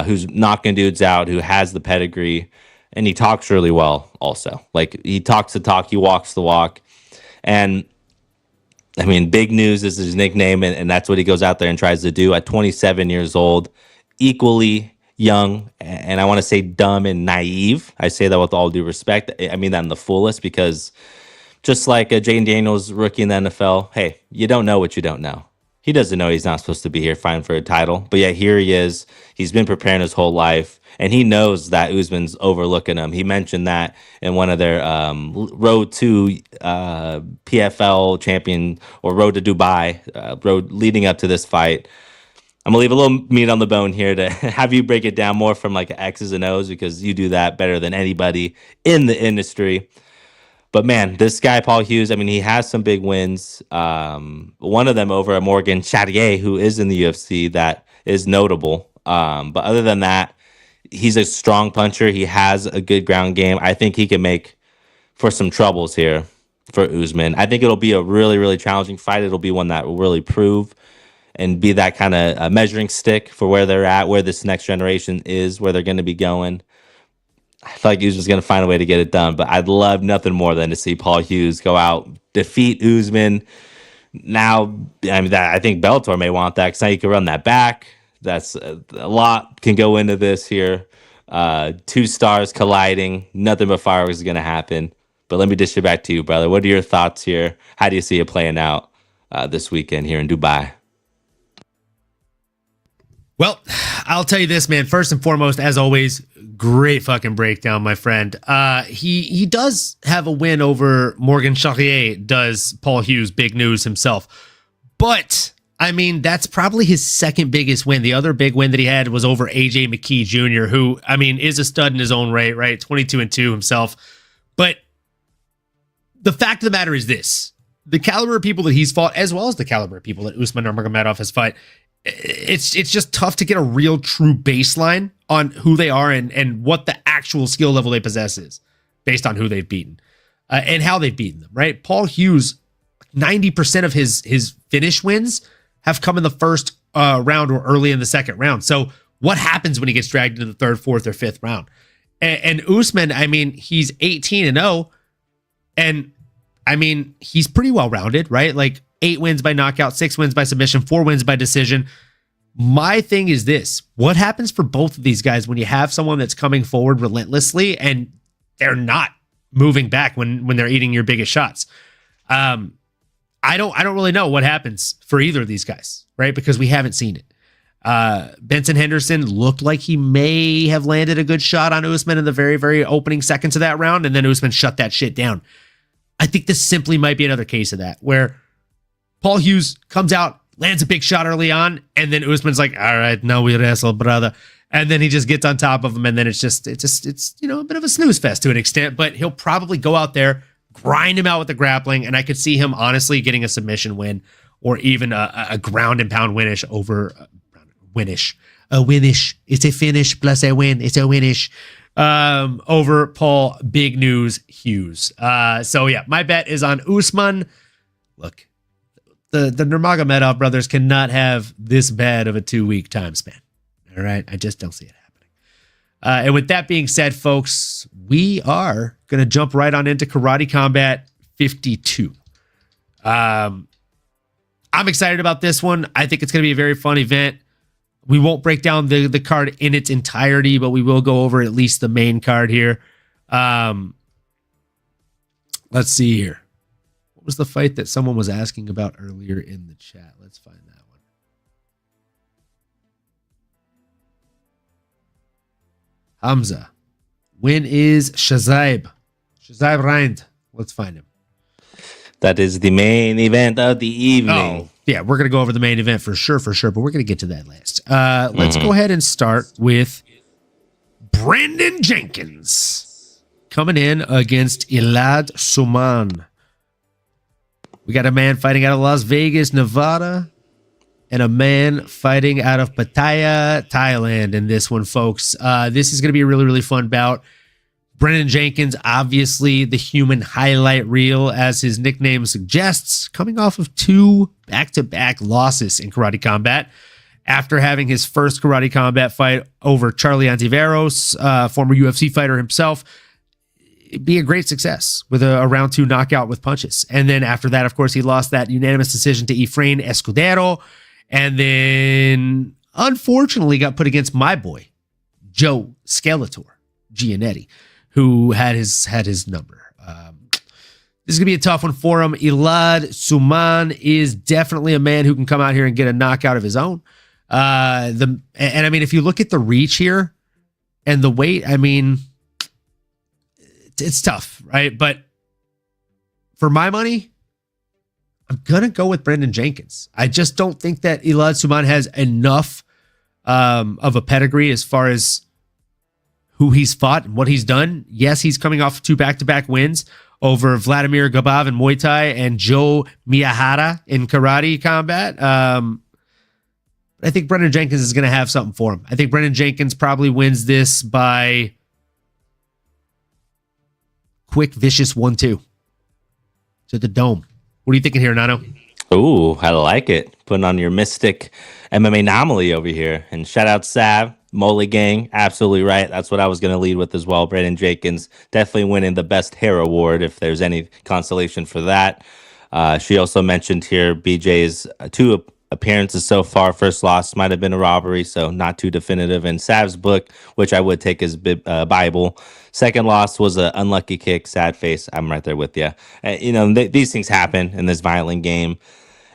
Who's knocking dudes out, who has the pedigree, and he talks really well also. Like, he talks the talk, he walks the walk. And, I mean, Big News is his nickname, and that's what he goes out there and tries to do at 27 years old. Equally young, and I want to say dumb and naive. I say that with all due respect. I mean that in the fullest, because just like a Jane Daniels rookie in the NFL, hey, you don't know what you don't know. He doesn't know he's not supposed to be here fighting for a title, but yet here he is. He's been preparing his whole life, and he knows that Usman's overlooking him. He mentioned that in one of their Road to PFL champion, or Road to Dubai, road leading up to this fight. I'm going to leave a little meat on the bone here to have you break it down more from like X's and O's, because you do that better than anybody in the industry. But man, this guy, Paul Hughes, I mean, he has some big wins. One of them over a Morgan Charrier, who is in the UFC, that is notable. But other than that, he's a strong puncher. He has a good ground game. I think he can make for some troubles here for Usman. I think it'll be a really, really challenging fight. It'll be one that will really prove and be that kind of measuring stick for where they're at, where this next generation is, where they're going to be going. I feel like Usman's going to find a way to get it done, but I'd love nothing more than to see Paul Hughes go out, defeat Usman. Now, I mean, I think Bellator may want that, because now you can run that back. That's a lot can go into this here. Two stars colliding, nothing but fireworks is going to happen. But let me dish it back to you, brother. What are your thoughts here? How do you see it playing out this weekend here in Dubai? Well, I'll tell you this, man. First and foremost, as always, great fucking breakdown, my friend. He does have a win over Morgan Charrier, does Paul Hughes, big news himself. But, I mean, that's probably his second biggest win. The other big win that he had was over AJ McKee Jr., who, I mean, is a stud in his own right? 22-2 himself. But the fact of the matter is this. The caliber of people that he's fought, as well as the caliber of people that Usman Nurmagomedov has fought, it's just tough to get a real true baseline on who they are and what the actual skill level they possess is based on who they've beaten and how they've beaten them, right? Paul Hughes, 90% of his finish wins have come in the first round or early in the second round. So what happens when he gets dragged into the third, fourth, or fifth round? And Usman, I mean, he's 18-0, and I mean, he's pretty well-rounded, right? Like 8 wins by knockout, 6 wins by submission, 4 wins by decision. My thing is this. What happens for both of these guys when you have someone that's coming forward relentlessly and they're not moving back when they're eating your biggest shots? I don't really know what happens for either of these guys, right? Because we haven't seen it. Benson Henderson looked like he may have landed a good shot on Usman in the very, very opening seconds of that round, and then Usman shut that shit down. I think this simply might be another case of that, where Paul Hughes comes out, lands a big shot early on, and then Usman's like, all right, now we wrestle, brother. And then he just gets on top of him, and then it's you know, a bit of a snooze fest to an extent, but he'll probably go out there, grind him out with the grappling, and I could see him honestly getting a submission win or even a ground and pound winish over a winish. It's a finish plus a win. It's a winish. Over Paul Big News Hughes. So yeah, my bet is on Usman. Look, the Nurmagomedov brothers cannot have this bad of a 2-week time span. All right, I just don't see it happening. And with that being said, folks, we are going to jump right on into Karate Combat 52. I'm excited about this one. I think it's going to be a very fun event. We won't break down the card in its entirety, but we will go over at least the main card here. Let's see here. What was the fight that someone was asking about earlier in the chat? Let's find that one. Hamza. Win is Shazaib. Shazaib Rind. Let's find him. That is the main event of the evening. Oh, yeah, we're going to go over the main event for sure, but we're going to get to that last. Let's go ahead and start with Brandon Jenkins coming in against Elad Suman. We got a man fighting out of Las Vegas, Nevada, and a man fighting out of Pattaya, Thailand in this one, folks. This is going to be a really, really fun bout. Brendan Jenkins, obviously the human highlight reel, as his nickname suggests, coming off of 2 back-to-back losses in Karate Combat. After having his first Karate Combat fight over Charlie Ontiveros, former UFC fighter himself, it'd be a great success with a round 2 knockout with punches. And then after that, of course, he lost that unanimous decision to Efrain Escudero, and then unfortunately got put against my boy, Joe Skeletor Giannetti, who had his number. This is going to be a tough one for him. Elad Suman is definitely a man who can come out here and get a knockout of his own. I mean, if you look at the reach here and the weight, I mean, it's tough, right? But for my money, I'm going to go with Brendan Jenkins. I just don't think that Elad Suman has enough of a pedigree as far as who he's fought and what he's done. Yes, he's coming off 2 back-to-back wins over Vladimir Gabav in Muay Thai and Joe Miyahara in Karate Combat. I think Brendan Jenkins is going to have something for him. I think Brendan Jenkins probably wins this by quick, vicious 1-2 to the dome. What are you thinking here, Nano? Ooh, I like it. Putting on your mystic MMAnomaly over here. And shout out Sav, Molly Gang. Absolutely right. That's what I was going to lead with as well. Brandon Jenkins definitely winning the best hair award if there's any consolation for that. She also mentioned here BJ's 2 appearances so far. First loss might have been a robbery, so not too definitive. And Sav's book, which I would take as Bible. Second loss was an unlucky kick, sad face. I'm right there with you. These things happen in this violent game.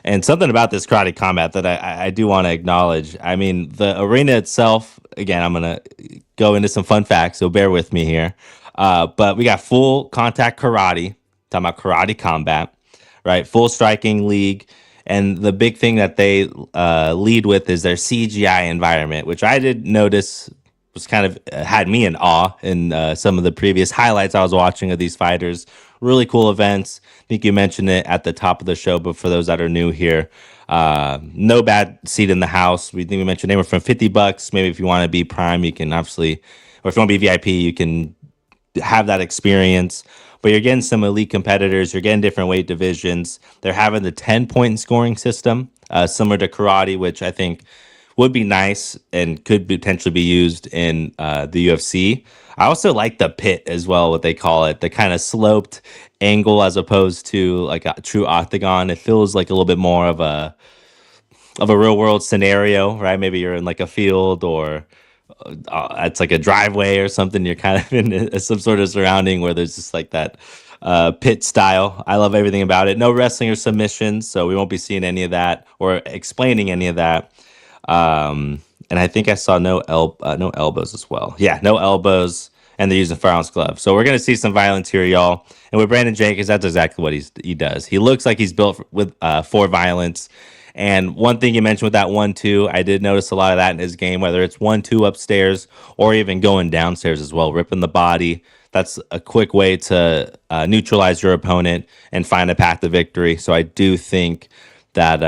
And something about this karate combat that I do want to acknowledge. I mean, the arena itself, again, I'm going to go into some fun facts, so bear with me here. But we got full contact karate, talking about karate combat, right? Full striking league. And the big thing that they lead with is their CGI environment, which I did notice was kind of had me in awe in some of the previous highlights I was watching of these fighters. Really cool events. I think you mentioned it at the top of the show, but for those that are new here, no bad seat in the house. We think we mentioned anywhere from $50. Maybe if you want to be prime, you can obviously, or if you want to be VIP, you can have that experience. But you're getting some elite competitors. You're getting different weight divisions. They're having the 10-point scoring system, similar to karate, which I think would be nice and could potentially be used in the UFC. I also like the pit as well, what they call it, the kind of sloped angle as opposed to like a true octagon. It feels like a little bit more of a real world scenario, right? Maybe you're in like a field or it's like a driveway or something. You're kind of in some sort of surrounding where there's just like that pit style. I love everything about it. No wrestling or submissions, so we won't be seeing any of that or explaining any of that. And I think I saw no elbows as well. Yeah, no elbows, and they're using firearms gloves. So we're gonna see some violence here, y'all. And with Brandon Jenkins, that's exactly what he does. He looks like he's built for violence. And one thing you mentioned with that 1-2, I did notice a lot of that in his game, whether it's 1-2 upstairs or even going downstairs as well, ripping the body. That's a quick way to neutralize your opponent and find a path to victory. So I do think that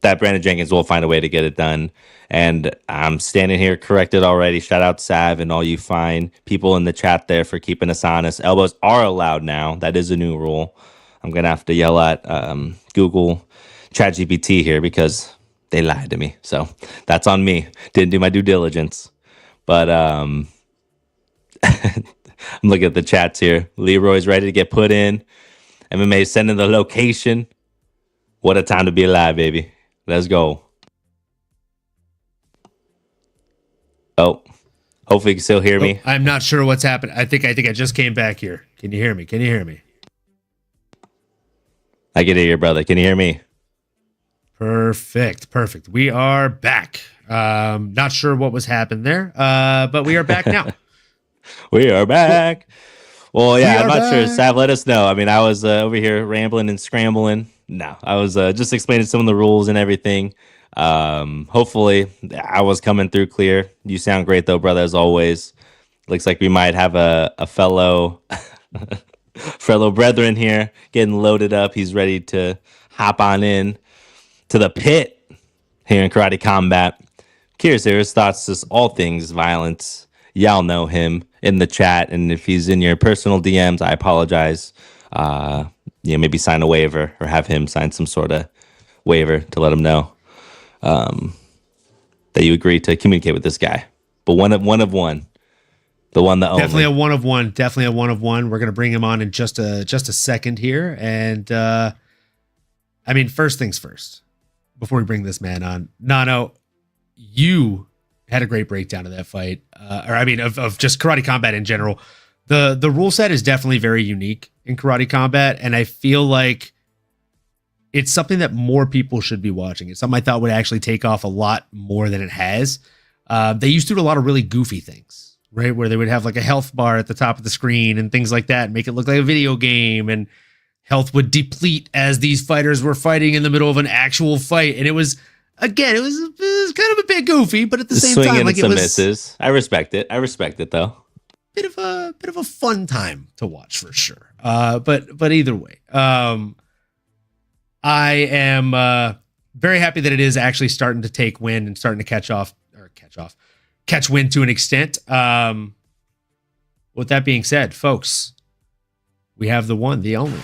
that Brandon Jenkins will find a way to get it done. And I'm standing here corrected already. Shout out Sav and all you fine people in the chat there for keeping us honest. Elbows are allowed now. That is a new rule. I'm going to have to yell at Google ChatGPT here because they lied to me. So that's on me. Didn't do my due diligence. But I'm looking at the chats here. Leroy's ready to get put in. MMA sending the location. What a time to be alive, baby. Let's go. Oh, hopefully you can still hear me. I'm not sure what's happened. I think I just came back here. Can you hear me? Can you hear me? I can hear you, brother. Can you hear me? Perfect. We are back. Not sure what was happened there, but we are back now. We are back. Well, yeah, I'm not sure. Sav, let us know. I mean, I was over here rambling and scrambling. No, I was just explaining some of the rules and everything. Hopefully, I was coming through clear. You sound great, though, brother, as always. Looks like we might have a fellow brethren here getting loaded up. He's ready to hop on in to the pit here in Karate Combat. Curious to hear his thoughts, just all things violence. Y'all know him in the chat, and if he's in your personal DMs, I apologize. Maybe sign a waiver or have him sign some sort of waiver to let him know that you agree to communicate with this guy. But one of one, the one that definitely only. Definitely a one of one. We're gonna bring him on in just a second here, and I mean, first things first. Before we bring this man on, Nano, you had a great breakdown of that fight, of just Karate Combat in general. The rule set is definitely very unique in Karate Combat, and I feel like it's something that more people should be watching. It's something I thought would actually take off a lot more than it has. They used to do a lot of really goofy things, right? Where they would have like a health bar at the top of the screen and things like that, and make it look like a video game, and health would deplete as these fighters were fighting in the middle of an actual fight. And it was kind of a bit goofy, but at the same time, like, it was misses. I respect it though. Bit of a fun time to watch for sure. But either way, I am very happy that it is actually starting to take wind and starting to catch wind to an extent. With that being said, folks, we have the one, the only.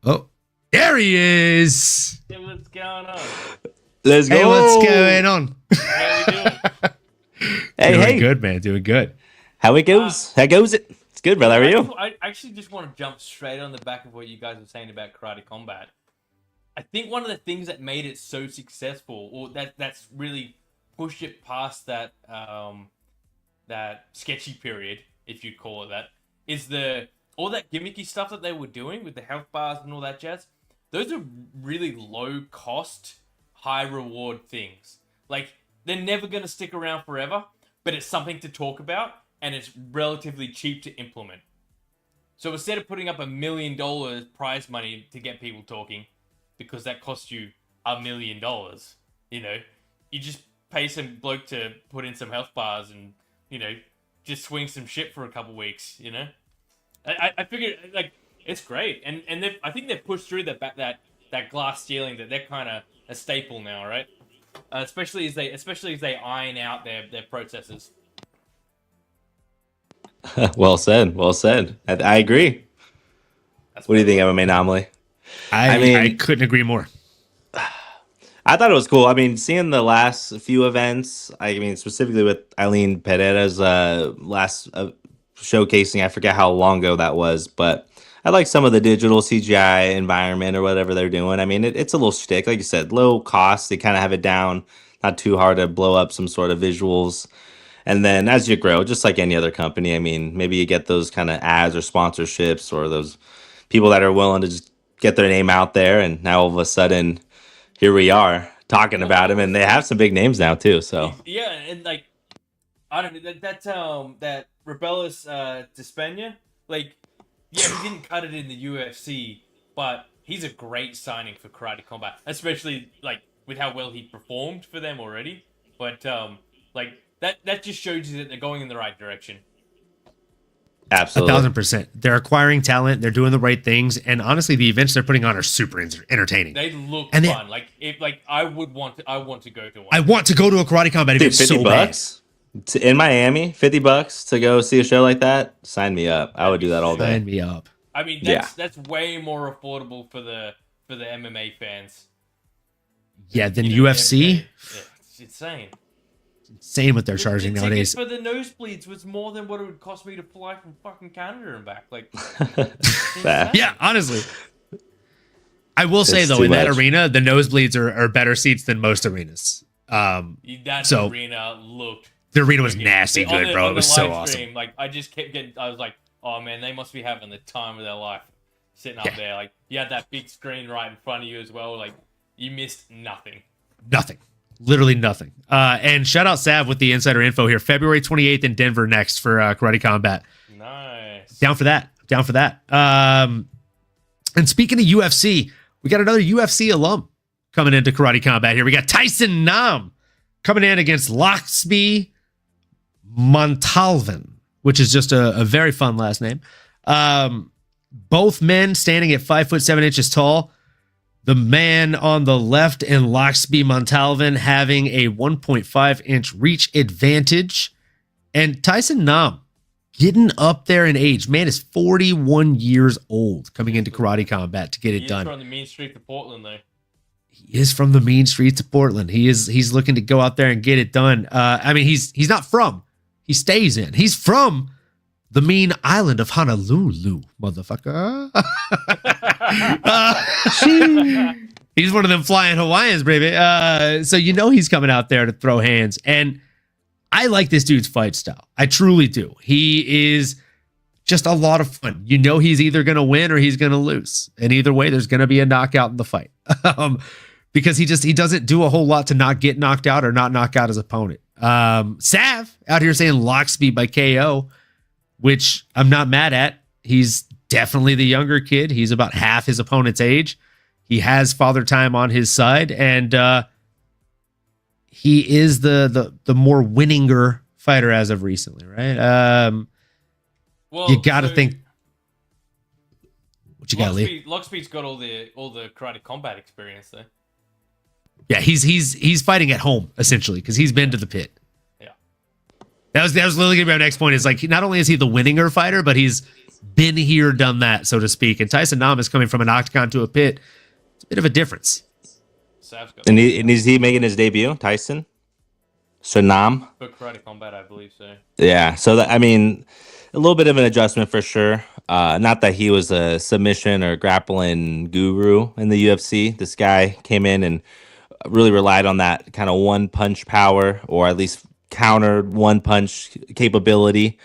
Oh, there he is. Hey, what's going on? Let's go. Hey, what's going on? How we doing? Doing good, man. Doing good. How it goes? How goes it? It's good, brother. How are you? I actually just want to jump straight on the back of what you guys were saying about Karate Combat. I think one of the things that made it so successful, or that's really pushed it past that that sketchy period, if you'd call it that, is all that gimmicky stuff that they were doing with the health bars and all that jazz. Those are really low cost, high reward things. Like, they're never going to stick around forever, but it's something to talk about, and it's relatively cheap to implement. So instead of putting up $1 million prize money to get people talking, because that costs you $1 million, you know, you just pay some bloke to put in some health bars and, you know, just swing some shit for a couple weeks, you know? I figured, like, it's great. And I think they've pushed through that glass ceiling that they're kind of a staple now, right? Especially as they iron out their processes. Well said. Well said. I agree. What do you think, MMAnomaly? I mean, I couldn't agree more. I thought it was cool. I mean, seeing the last few events, I mean, specifically with Eileen Pereira's last showcasing, I forget how long ago that was, but I like some of the digital CGI environment or whatever they're doing. I mean, it's a little shtick. Like you said, low cost. They kind of have it down. Not too hard to blow up some sort of visuals. And then as you grow, just like any other company, I mean, maybe you get those kind of ads or sponsorships or those people that are willing to just get their name out there. And now all of a sudden, here we are talking about them, and they have some big names now too. So yeah, and like, I don't know, that Rebellis Despenia, like, yeah, he didn't cut it in the UFC, but he's a great signing for Karate Combat, especially like with how well he performed for them already. But like that just shows you that they're going in the right direction. absolutely, 1,000%. They're acquiring talent. They're doing the right things, and honestly, the events they're putting on are super entertaining. They look And fun. I want to go to one. I want to go to a Karate Combat event dude, 50 so bucks in Miami, $50 to go see a show like that. Sign me up. I would do that all bad. day. Sign me up. I mean, that's way more affordable for the MMA fans. Yeah, than You know, UFC. yeah, it's insane. Insane what they're charging the nowadays. ticket for the nosebleeds was more than what it would cost me to fly from fucking Canada and back. Like, Yeah, honestly. I will say, It's though, too in that much. arena, the nosebleeds are better seats than most arenas. that So- arena looked. The arena was nasty On good, the- bro. on It the was so live awesome. stream, like, I just kept getting. I was like, oh man, they must be having the time of their life sitting up Yeah. there. Like, you had that big screen right in front of you as well. Like, you missed nothing. Nothing. Literally nothing. And shout out Sav with the insider info here. February 28th in Denver next for Karate Combat. Nice. Down for that. Down for that. And speaking of UFC, we got another UFC alum coming into Karate Combat here. We got Tyson Nam coming in against Laxmi Montalvan, which is just a very fun last name. Both men standing at 5'7" tall. The man on the left in Laxmi Montalvan having a 1.5-inch reach advantage. And Tyson Nam getting up there in age. Man is 41 years old coming into Karate Combat to get it He's done. from the mean street of Portland, though. He is from the mean streets of Portland. He's looking to go out there and get it done. I mean, he's not from. He stays in. He's from the mean island of Honolulu, motherfucker. He's one of them flying Hawaiians, baby. So you know he's coming out there to throw hands. And I like this dude's fight style. I truly do. He is just a lot of fun. You know he's either going to win or he's going to lose. And either way, there's going to be a knockout in the fight. Because he doesn't do a whole lot to not get knocked out or not knock out his opponent. Sav out here saying lock speed by KO, which I'm not mad at. He's definitely the younger kid. He's about half his opponent's age. He has father time on his side, and he is the more winninger fighter as of recently, right? Well, You got to think. What you got, Lee? Lockspeed's got all the Karate Combat experience, though. Yeah, he's fighting at home essentially because he's been to the pit. Yeah. That was literally gonna be my next point. Is like not only is he the winninger fighter, but he's been here, done that, so to speak. And Tyson Nam is coming from an octagon to a pit. It's a bit of a difference. Sav's got And is he making his debut, Tyson? Sonam? for Karate Combat, I believe so. Yeah. So that, I mean, a little bit of an adjustment for sure. Not that he was a submission or grappling guru in the UFC. This guy came in and really relied on that kind of one punch power, or at least countered one punch capability.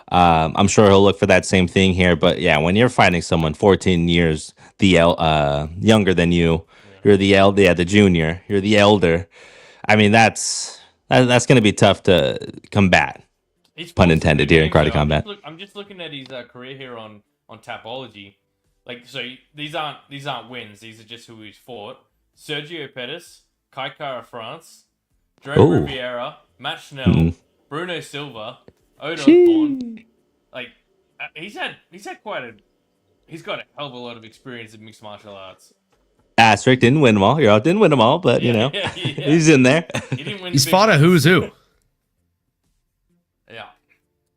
I'm sure he'll look for that same thing here. But yeah, when you're fighting someone 14 years younger than you, you're the junior, you're the elder. I mean, that's going to be tough to combat. Pun intended here in Karate Combat. I'm just looking at his career here on Tapology. Like, so these aren't wins. These are just who he's fought. Sergio Pettis, Kai Kara France, Dre Riviera, Matt Schnell, Bruno Silva, Odo Thorne. Like, he's got a hell of a lot of experience in mixed martial arts. Asterisk, didn't win them all. Didn't win them all, but he's in there. He didn't win. He's fought a who's who. Yeah.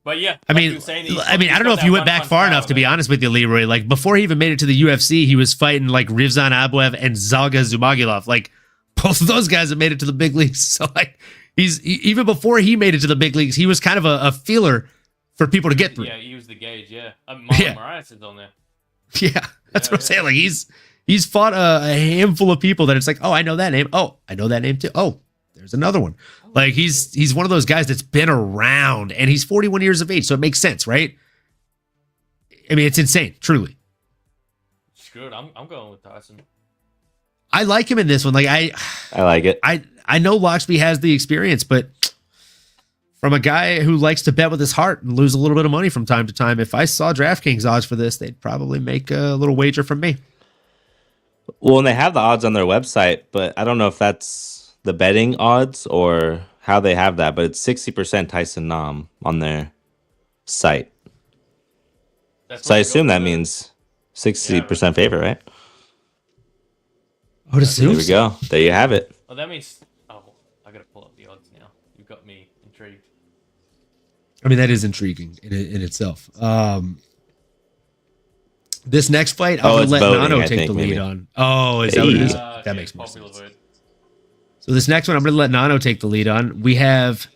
But yeah, I mean, I don't know if you went back far enough, to be honest with you, Leroy. Like, before he even made it to the UFC, he was fighting like Rivzan Ablev and Zalga Zumagulov. Like, both of those guys have made it to the big leagues. So, like, even before he made it to the big leagues, he was kind of a feeler for people to get through. Yeah, he was the gauge. Yeah, Marlon Moraes is on there. Yeah, that's what I'm saying. Like, he's fought a handful of people that it's like, oh, I know that name. Oh, I know that name too. Oh, there's another one. Like, he's one of those guys that's been around, and he's 41 years of age, so it makes sense, right? I mean, it's insane, truly. Screw it, I'm going with Tyson. I like him in this one. Like, I like it. I know Loxby has the experience, but from a guy who likes to bet with his heart and lose a little bit of money from time to time, if I saw DraftKings odds for this, they'd probably make a little wager from me. Well, and they have the odds on their website, but I don't know if that's the betting odds or how they have that, but it's 60% Tyson Nam on their site. So I assume that means 60% favorite, right? I would assume. There we go. There you have it. Well, that means... Oh, I gotta pull up the odds now. You've got me intrigued. I mean, that is intriguing in itself. This next fight, I'm going to let Nano take the lead on. Oh, is that what it is? That makes more sense. So this next one, I'm going to let Nano take the lead on. We have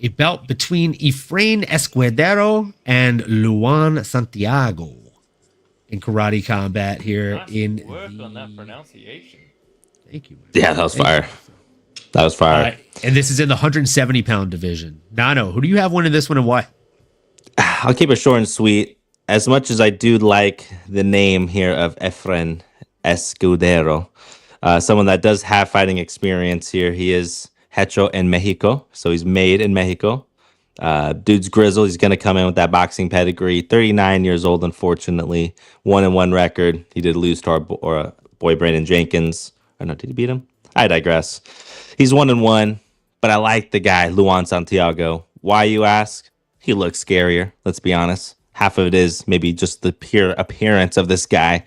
a bout between Efrain Escudero and Luan Santiago in Karate Combat here. Nice work on that pronunciation. Thank you. Yeah, that was fire. That was fire. And this is in the 170-pound division. Nano, who do you have winning this one and why? I'll keep it short and sweet. As much as I do like the name here of Efrain Escudero, someone that does have fighting experience here. He is hecho in Mexico, so he's made in Mexico. Dude's grizzled. He's going to come in with that boxing pedigree. 39 years old, unfortunately. 1-1 record. He did lose to our boy Brandon Jenkins. Or no, did he beat him? I digress. He's 1-1, but I like the guy, Luan Santiago. Why, you ask? He looks scarier, let's be honest. Half of it is maybe just the pure appearance of this guy.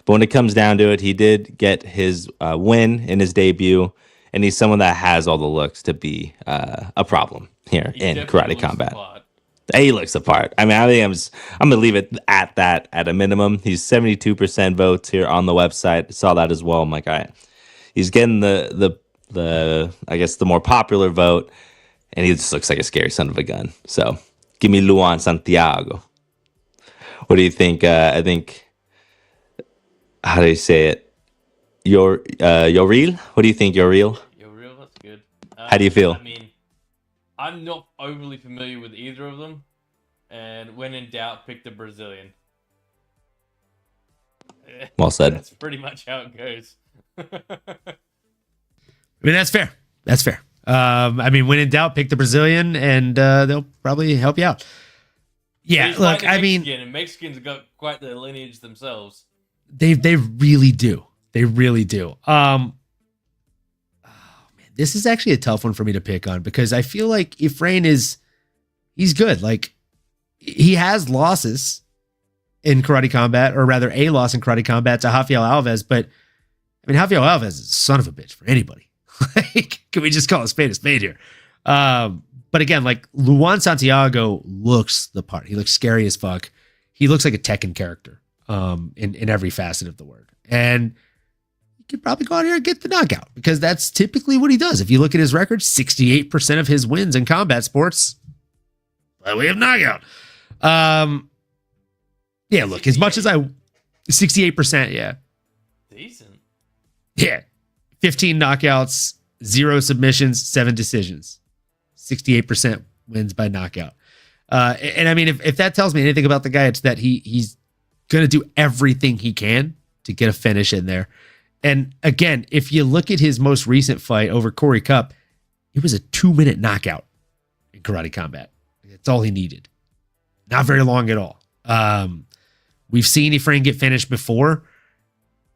But when it comes down to it, he did get his win in his debut, and he's someone that has all the looks to be a problem here in Karate Combat. He looks the part. I mean, I think I'm going to leave it at that at a minimum. He's 72% votes here on the website. Saw that as well. I'm like, all right. He's getting the I guess the more popular vote, and he just looks like a scary son of a gun. So give me Luan Santiago. What do you think? I think, how do you say it? Yoril? What do you think, Yoril? Yoril, that's good. How do you feel? I mean, I'm not overly familiar with either of them, and when in doubt, pick the Brazilian. Well said. That's pretty much how it goes. I mean, that's fair. That's fair. I mean, when in doubt, pick the Brazilian, and they'll probably help you out. Yeah, look, I mean, and Mexicans got quite the lineage themselves. They really do. They really do. Oh man, this is actually a tough one for me to pick on because I feel like Efrain he's good. Like, he has losses in Karate Combat, or rather a loss in Karate Combat to Rafael Alves, but I mean, Rafael Alves is a son of a bitch for anybody. Like, can we just call a spade here? But again, like, Luan Santiago looks the part. He looks scary as fuck. He looks like a Tekken character in every facet of the word. And he could probably go out here and get the knockout because that's typically what he does. If you look at his record, 68% of his wins in combat sports by way of knockout. Yeah, look, as much as 68%, yeah. Decent. Yeah. 15 knockouts, 0 submissions, 7 decisions. 68% wins by knockout. And I mean, if that tells me anything about the guy, it's that he's going to do everything he can to get a finish in there. And again, if you look at his most recent fight over Corey Cup, it was a 2-minute knockout in karate combat. That's all he needed. Not very long at all. We've seen Efrain get finished before,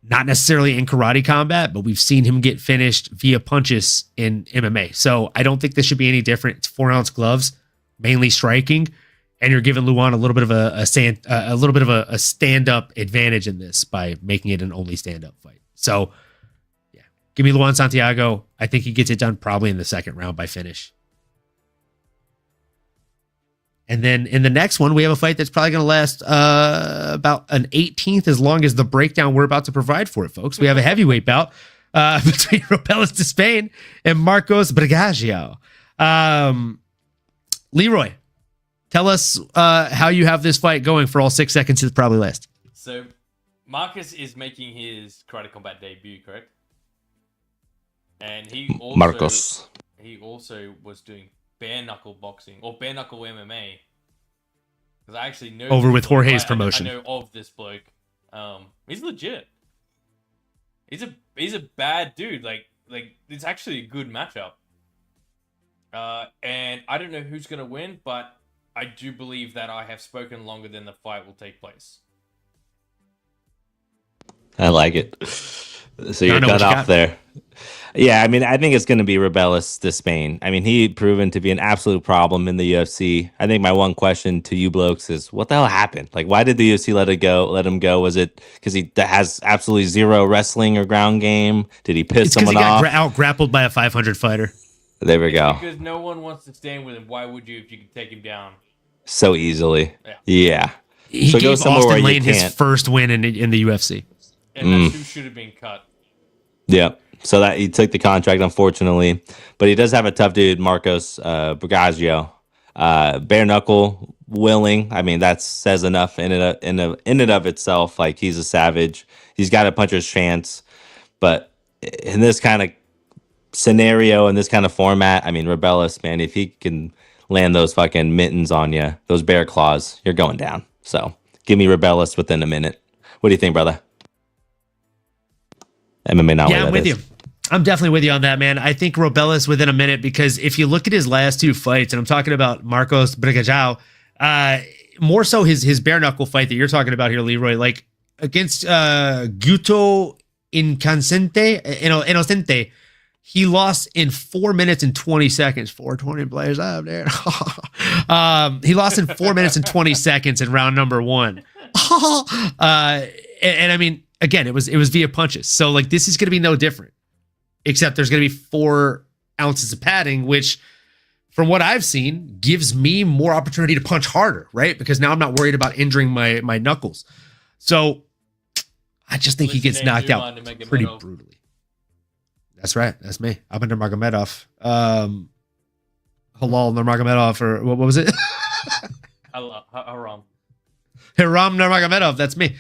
not necessarily in karate combat, but we've seen him get finished via punches in MMA. So I don't think this should be any different. It's 4-ounce gloves, mainly striking, and you're giving Luan a little bit of a stand-up advantage in this by making it an only stand-up fight. So, yeah, give me Luan Santiago. I think he gets it done probably in the second round by finish. And then in the next one, we have a fight that's probably going to last about an 18th, as long as the breakdown we're about to provide for it, folks. We have a heavyweight bout between Robelis-Despain and Marcos Brigagio. Leroy, tell us how you have this fight going for all 6 seconds it's probably last. So, Marcus is making his karate combat debut, correct? And he also was doing bare knuckle boxing or bare knuckle MMA. Because I actually know over with Jorge's promotion. I know of this bloke. He's legit. He's a bad dude. Like it's actually a good matchup. And I don't know who's gonna win, but I do believe that I have spoken longer than the fight will take place. I like it. So you're cut off there. Yeah, I mean, I think it's going to be Robelis-Despain. I mean, he proven to be an absolute problem in the UFC. I think my one question to you blokes is, what the hell happened? Like, why did the UFC let him go? Was it because he has absolutely zero wrestling or ground game? Did he piss someone off? Because he got out-grappled by a 500 fighter. There we go. Because no one wants to stand with him. Why would you if you could take him down? So easily. Yeah. He so gave Austin Lane his first win in the UFC. And that's who should have been cut. Yeah. So that he took the contract, unfortunately, but he does have a tough dude, Marcos Brigagio, bare knuckle, willing. I mean, that says enough in and of itself. Like, he's a savage. He's got a puncher's chance, but in this kind of scenario, in this kind of format, I mean, Robelis, man, if he can land those fucking mittens on you, those bear claws, you're going down. So give me Robelis within a minute. What do you think, brother? MMAnomaly. Yeah, I'm with you. I'm definitely with you on that, man. I think Robelis within a minute, because if you look at his last 2 fights, and I'm talking about Marcos Brigagio, more so his bare knuckle fight that you're talking about here, Leroy, like against Guto Inocente, he lost in 4 minutes and 20 seconds. 420 players up there. He lost in 4 minutes and 20 seconds in round number 1. And I mean, again, it was via punches. So like, this is going to be no different, except there's going to be 4 ounces of padding, which from what I've seen gives me more opportunity to punch harder, right? Because now I'm not worried about injuring my knuckles. So I just think he gets knocked out pretty brutally. That's right. That's me. I'm under Nurmagomedov. Halal Nurmagomedov, or what was it? Haram Nurmagomedov. That's me.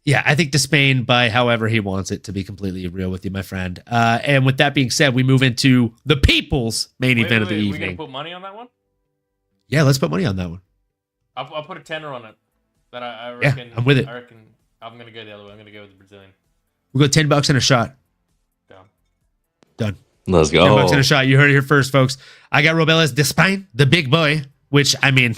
Yeah, I think Despain by however he wants it, to be completely real with you, my friend. And with that being said, we move into the people's main event of the evening. We gonna put money on that one? Yeah, let's put money on that one. I'll put a tenner on it. But I reckon. Yeah, I'm with it. I reckon I'm gonna go the other way. I'm gonna go with the Brazilian. We'll go $10 and a shot. Done. Let's go. $10 and a shot. You heard it here first, folks. I got Robelis-Despain, the big boy. Which, I mean,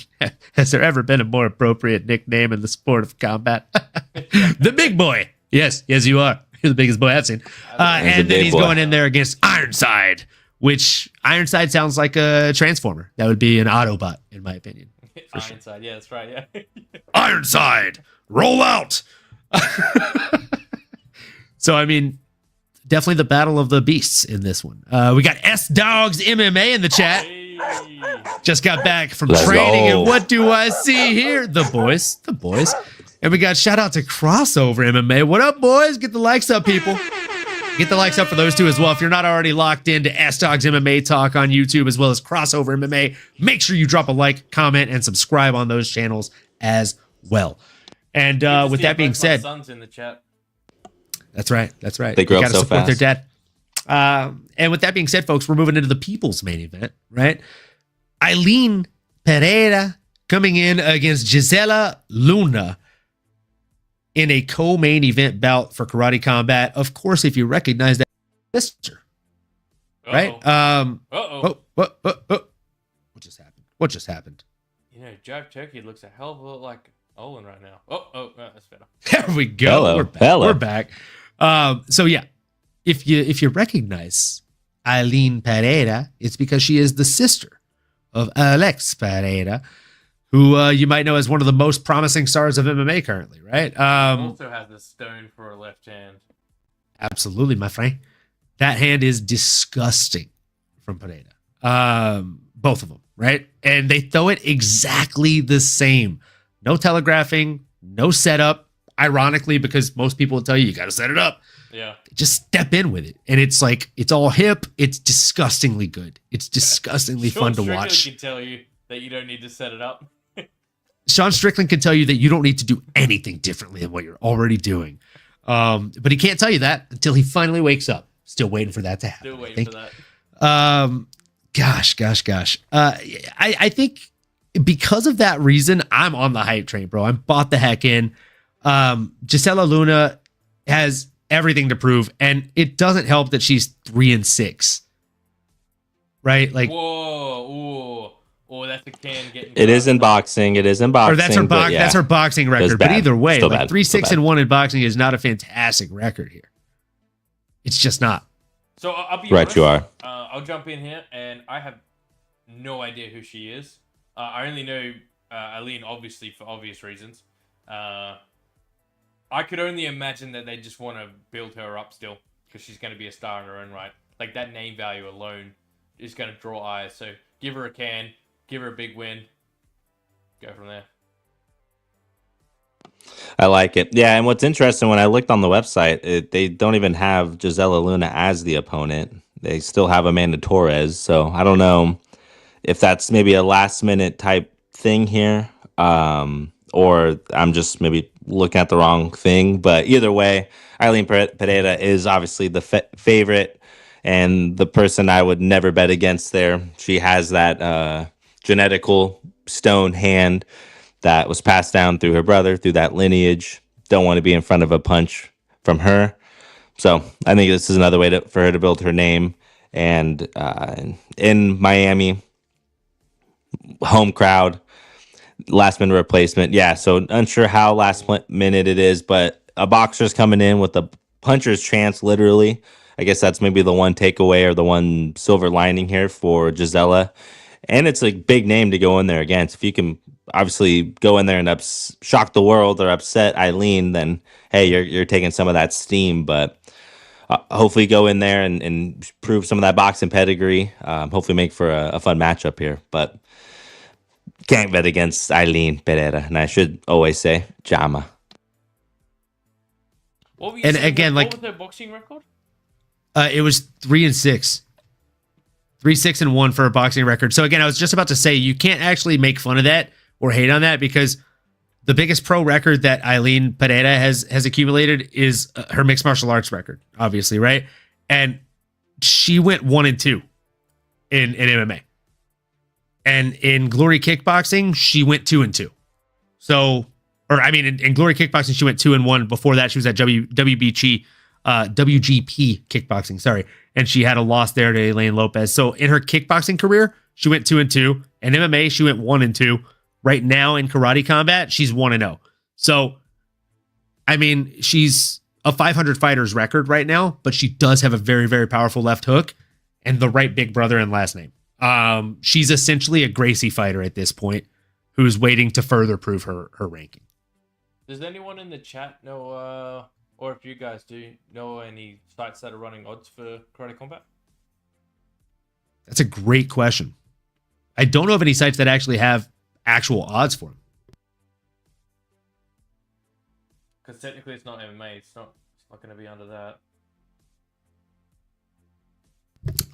has there ever been a more appropriate nickname in the sport of combat? The big boy. Yes, you are. You're the biggest boy I've seen. And then he's going in there against Ironside, which Ironside sounds like a transformer. That would be an Autobot, in my opinion. Ironside, yeah, that's right, yeah. Ironside, roll out. So, I mean, definitely the battle of the beasts in this one. We got S-Dogs MMA in the chat. Hey. Just got back from training, and what do I see here? The boys. And we got shout out to Crossover MMA. What up, boys? Get the likes up, people. Get the likes up for those two as well. If you're not already locked into S-Dogs MMA Talk on YouTube as well as Crossover MMA, make sure you drop a like, comment, and subscribe on those channels as well. And with that being said, son's in the chat. That's right. That's right. They grow up gotta so support fast. their dad. And with that being said, folks, we're moving into the people's main event, right? Eileen Pereira coming in against Gisela Luna in a co-main event bout for Karate Combat. Of course, if you recognize that sister, right? Uh-oh. What just happened? What just happened? You know, Jive Turkey looks a hell of a lot like Olin right now. Oh, that's better. There we go. Hello. We're back. Hello. We're back. So yeah, if you recognize Eileen Pereira, it's because she is the sister of Alex Pereira, who you might know as one of the most promising stars of MMA currently, right? Also has the stone for a left hand. Absolutely, my friend. That hand is disgusting from Pereira. Both of them, right? And they throw it exactly the same. No telegraphing, no setup. Ironically, because most people will tell you got to set it up. Yeah. Just step in with it. And it's like, it's all hip. It's disgustingly good. It's disgustingly fun to Strickland watch. can tell you that you don't need to set it up. Sean Strickland can tell you that you don't need to do anything differently than what you're already doing. But he can't tell you that until he finally wakes up. Still waiting for that to happen. Still waiting for that. Gosh. I think because of that reason, I'm on the hype train, bro. I'm bought the heck in. Gisela Luna has everything to prove, and it doesn't help that she's 3-6. Right? Like, Whoa, that's a can getting. It is in boxing. It is in boxing. or that's her that's her boxing record. But bad. either way, Still like bad. 3-6-1 in boxing is not a fantastic record here. It's just not. So I'll be Right, honest, you are. I'll jump in here, and I have no idea who she is. I only know Eileen, obviously, for obvious reasons. I could only imagine that they just want to build her up still, because she's going to be a star in her own right. Like, that name value alone is going to draw eyes. So give her a can, give her a big win, go from there. I like it. Yeah, and what's interesting, when I looked on the website, they don't even have Gisela Luna as the opponent. They still have Amanda Torres. So I don't know if that's maybe a last-minute type thing here, or I'm just maybe looking at the wrong thing. But either way, Eileen Pereira is obviously the favorite and the person I would never bet against there. She has that genetical stone hand that was passed down through her brother, through that lineage. Don't want to be in front of a punch from her. So I think this is another way for her to build her name. And in Miami, home crowd, last minute replacement. Yeah, so unsure how last minute it is, but a boxer's coming in with a puncher's chance, literally. I guess that's maybe the one takeaway or the one silver lining here for Gisela. And it's a big name to go in there against. If you can obviously go in there and shock the world or upset Eileen, then hey, you're taking some of that steam. But hopefully go in there and prove some of that boxing pedigree. Hopefully make for a fun matchup here. But can't bet against Eileen Pereira. And I should always say Jama. What were you And saying? again, what like- was her boxing record? It was 3-6. 3-6-1 for a boxing record. So again, I was just about to say, you can't actually make fun of that or hate on that, because the biggest pro record that Eileen Pereira has accumulated is her mixed martial arts record, obviously, right? And she went 1-2 in MMA. And in Glory Kickboxing, she went 2-2. So, or I mean, in Glory Kickboxing, she went 2-1. Before that, she was at WGP Kickboxing, sorry. And she had a loss there to Elaine Lopez. So in her kickboxing career, she went 2-2. In MMA, she went 1-2. Right now in Karate Combat, she's 1-0. So, I mean, she's a 500 fighters record right now, but she does have a very, very powerful left hook and the right big brother and last name. She's essentially a Gracie fighter at this point, who's waiting to further prove her ranking. Does anyone in the chat know, or if you guys do, know any sites that are running odds for Karate Combat? That's a great question. I don't know of any sites that actually have actual odds for him. Because technically it's not MMA, it's not going to be under that.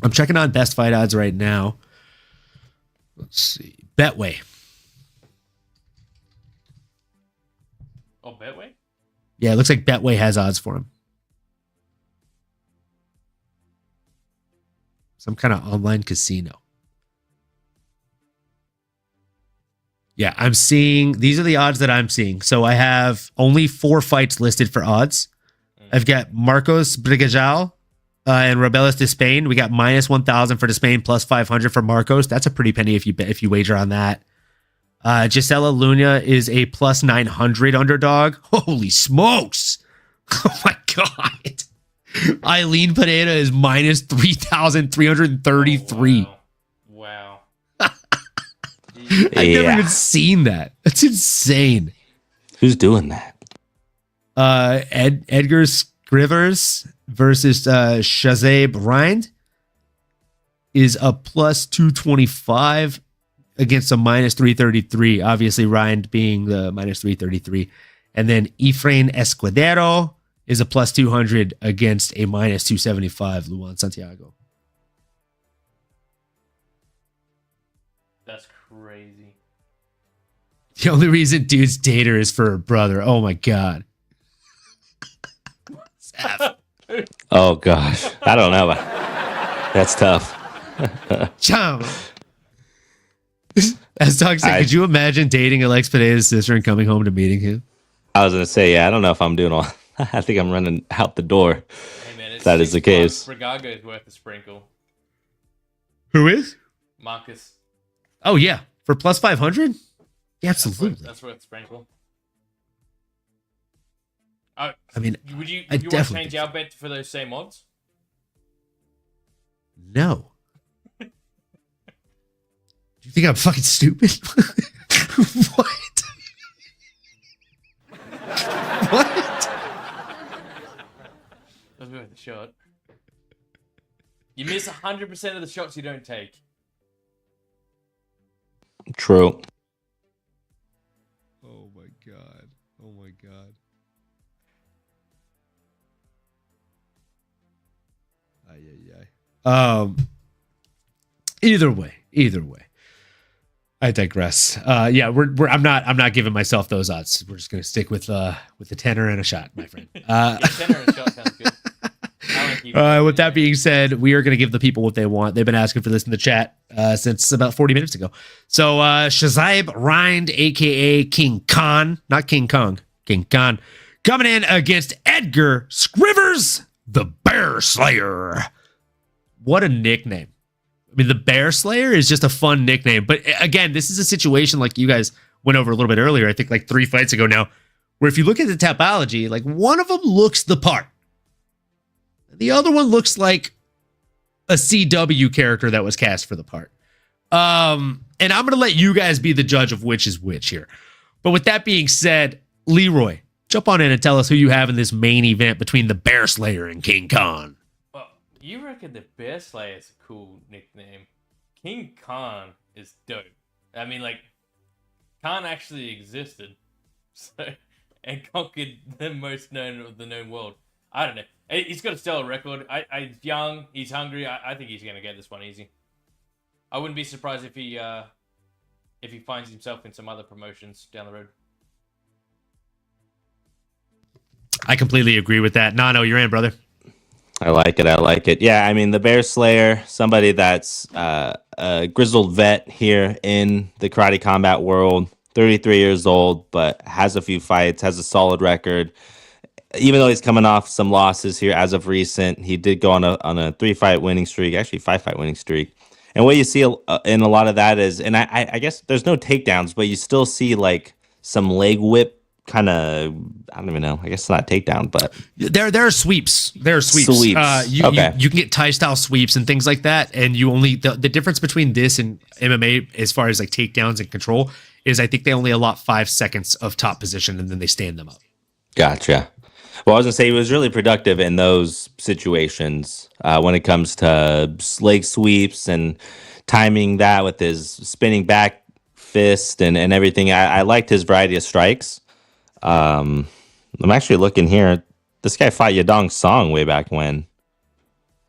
I'm checking on best fight odds right now. Let's see. Betway. Oh, Betway? Yeah, it looks like Betway has odds for him. some kind of online casino. Yeah, I'm seeing, these are the odds that I'm seeing. So I have only 4 fights listed for odds. I've got Marcos Brigajal and Rebeles de Spain. We got minus 1,000 for de Spain, plus 500 for Marcos. That's a pretty penny if you wager on that. Gisela Luna is a plus 900 underdog. Holy smokes. Oh my God. Eileen Pineda is minus 3,333. Oh, wow. I've never even seen that. That's insane. Who's doing that? Edgar Scrivers versus Shazab Rind is a plus 225 against a minus 333. Obviously, Rind being the minus 333. And then Efrain Escudero is a plus 200 against a minus 275, Luan Santiago. That's crazy. The only reason dude's dater is for her brother. Oh my God. Oh gosh, I don't know. That's tough. Chum. As Doug said, could you imagine dating Alex Pineda's sister and coming home to meeting him? I was gonna say, yeah, I don't know if I'm doing all. I think I'm running out the door. Hey man, That is the case. Brigago is worth a sprinkle. Who is? Marcus. Oh yeah, for plus 500. Yeah, absolutely. That's worth a sprinkle. I mean, would you I want to definitely change think our bet for those same odds? no. Do you think I'm fucking stupid? What? What? That's worth a shot. You miss 100% of the shots you don't take. True. Oh my God. Oh my God. Either way. I digress. Yeah, I'm not giving myself those odds. We're just gonna stick with the tenner and a shot, my friend. Yeah, tenner and a shot sounds good. With that being said, we are going to give the people what they want. They've been asking for this in the chat since about 40 minutes ago. So Shazib Rind, a.k.a. King Khan, not King Kong, King Khan, coming in against Edgar Scrivers, the Bear Slayer. What a nickname. I mean, the Bear Slayer is just a fun nickname. But again, this is a situation like you guys went over a little bit earlier, I think like 3 fights ago now, where if you look at the topology, like one of them looks the part. The other one looks like a CW character that was cast for the part. And I'm going to let you guys be the judge of which is which here. But with that being said, Leroy, jump on in and tell us who you have in this main event between the Bear Slayer and King Khan. Well, you reckon the Bear Slayer is a cool nickname. King Khan is dope. I mean, like, Khan actually existed. So, and conquered the most known of the known world. I don't know. He's got a stellar record. He's young. He's hungry. I think he's going to get this one easy. I wouldn't be surprised if he finds himself in some other promotions down the road. I completely agree with that. Nano, you're in, brother. I like it. Yeah, I mean, the Bear Slayer, somebody that's a grizzled vet here in the karate combat world, 33 years old, but has a few fights, has a solid record. Even though he's coming off some losses here as of recent, he did go on a 3-fight winning streak, actually 5-fight winning streak. And what you see in a lot of that is, and I guess there's no takedowns, but you still see like some leg whip kind of, I don't even know. I guess it's not takedown, but there are sweeps. There are sweeps. You can get Thai style sweeps and things like that. And you only the difference between this and MMA as far as like takedowns and control is I think they only allot 5 seconds of top position and then they stand them up. Gotcha. Well, I was going to say he was really productive in those situations when it comes to leg sweeps and timing that with his spinning back fist and everything. I liked his variety of strikes. I'm actually looking here. This guy fought Yadong Song way back in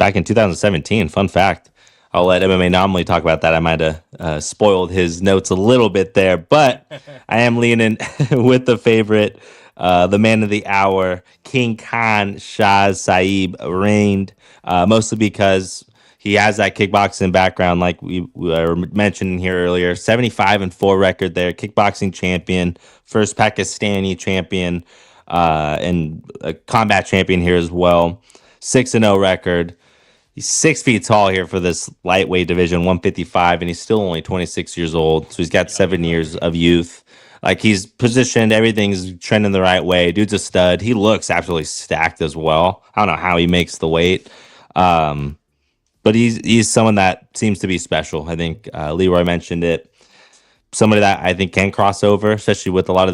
2017. Fun fact. I'll let MMAnomaly talk about that. I might have spoiled his notes a little bit there, but I am leaning with the favorite. The man of the hour, King Khan Shaz Saib, reigned, mostly because He has that kickboxing background, like we were mentioning here earlier. 75-4 record there, kickboxing champion, first Pakistani champion, and a combat champion here as well. 6-0 record. He's 6 feet tall here for this lightweight division, 155, and he's still only 26 years old. So he's got 7 years of youth. Like, he's positioned, everything's trending the right way. Dude's a stud. He looks absolutely stacked as well. I don't know how he makes the weight. But he's someone that seems to be special. I think Leroy mentioned it. Somebody that I think can cross over, especially with a lot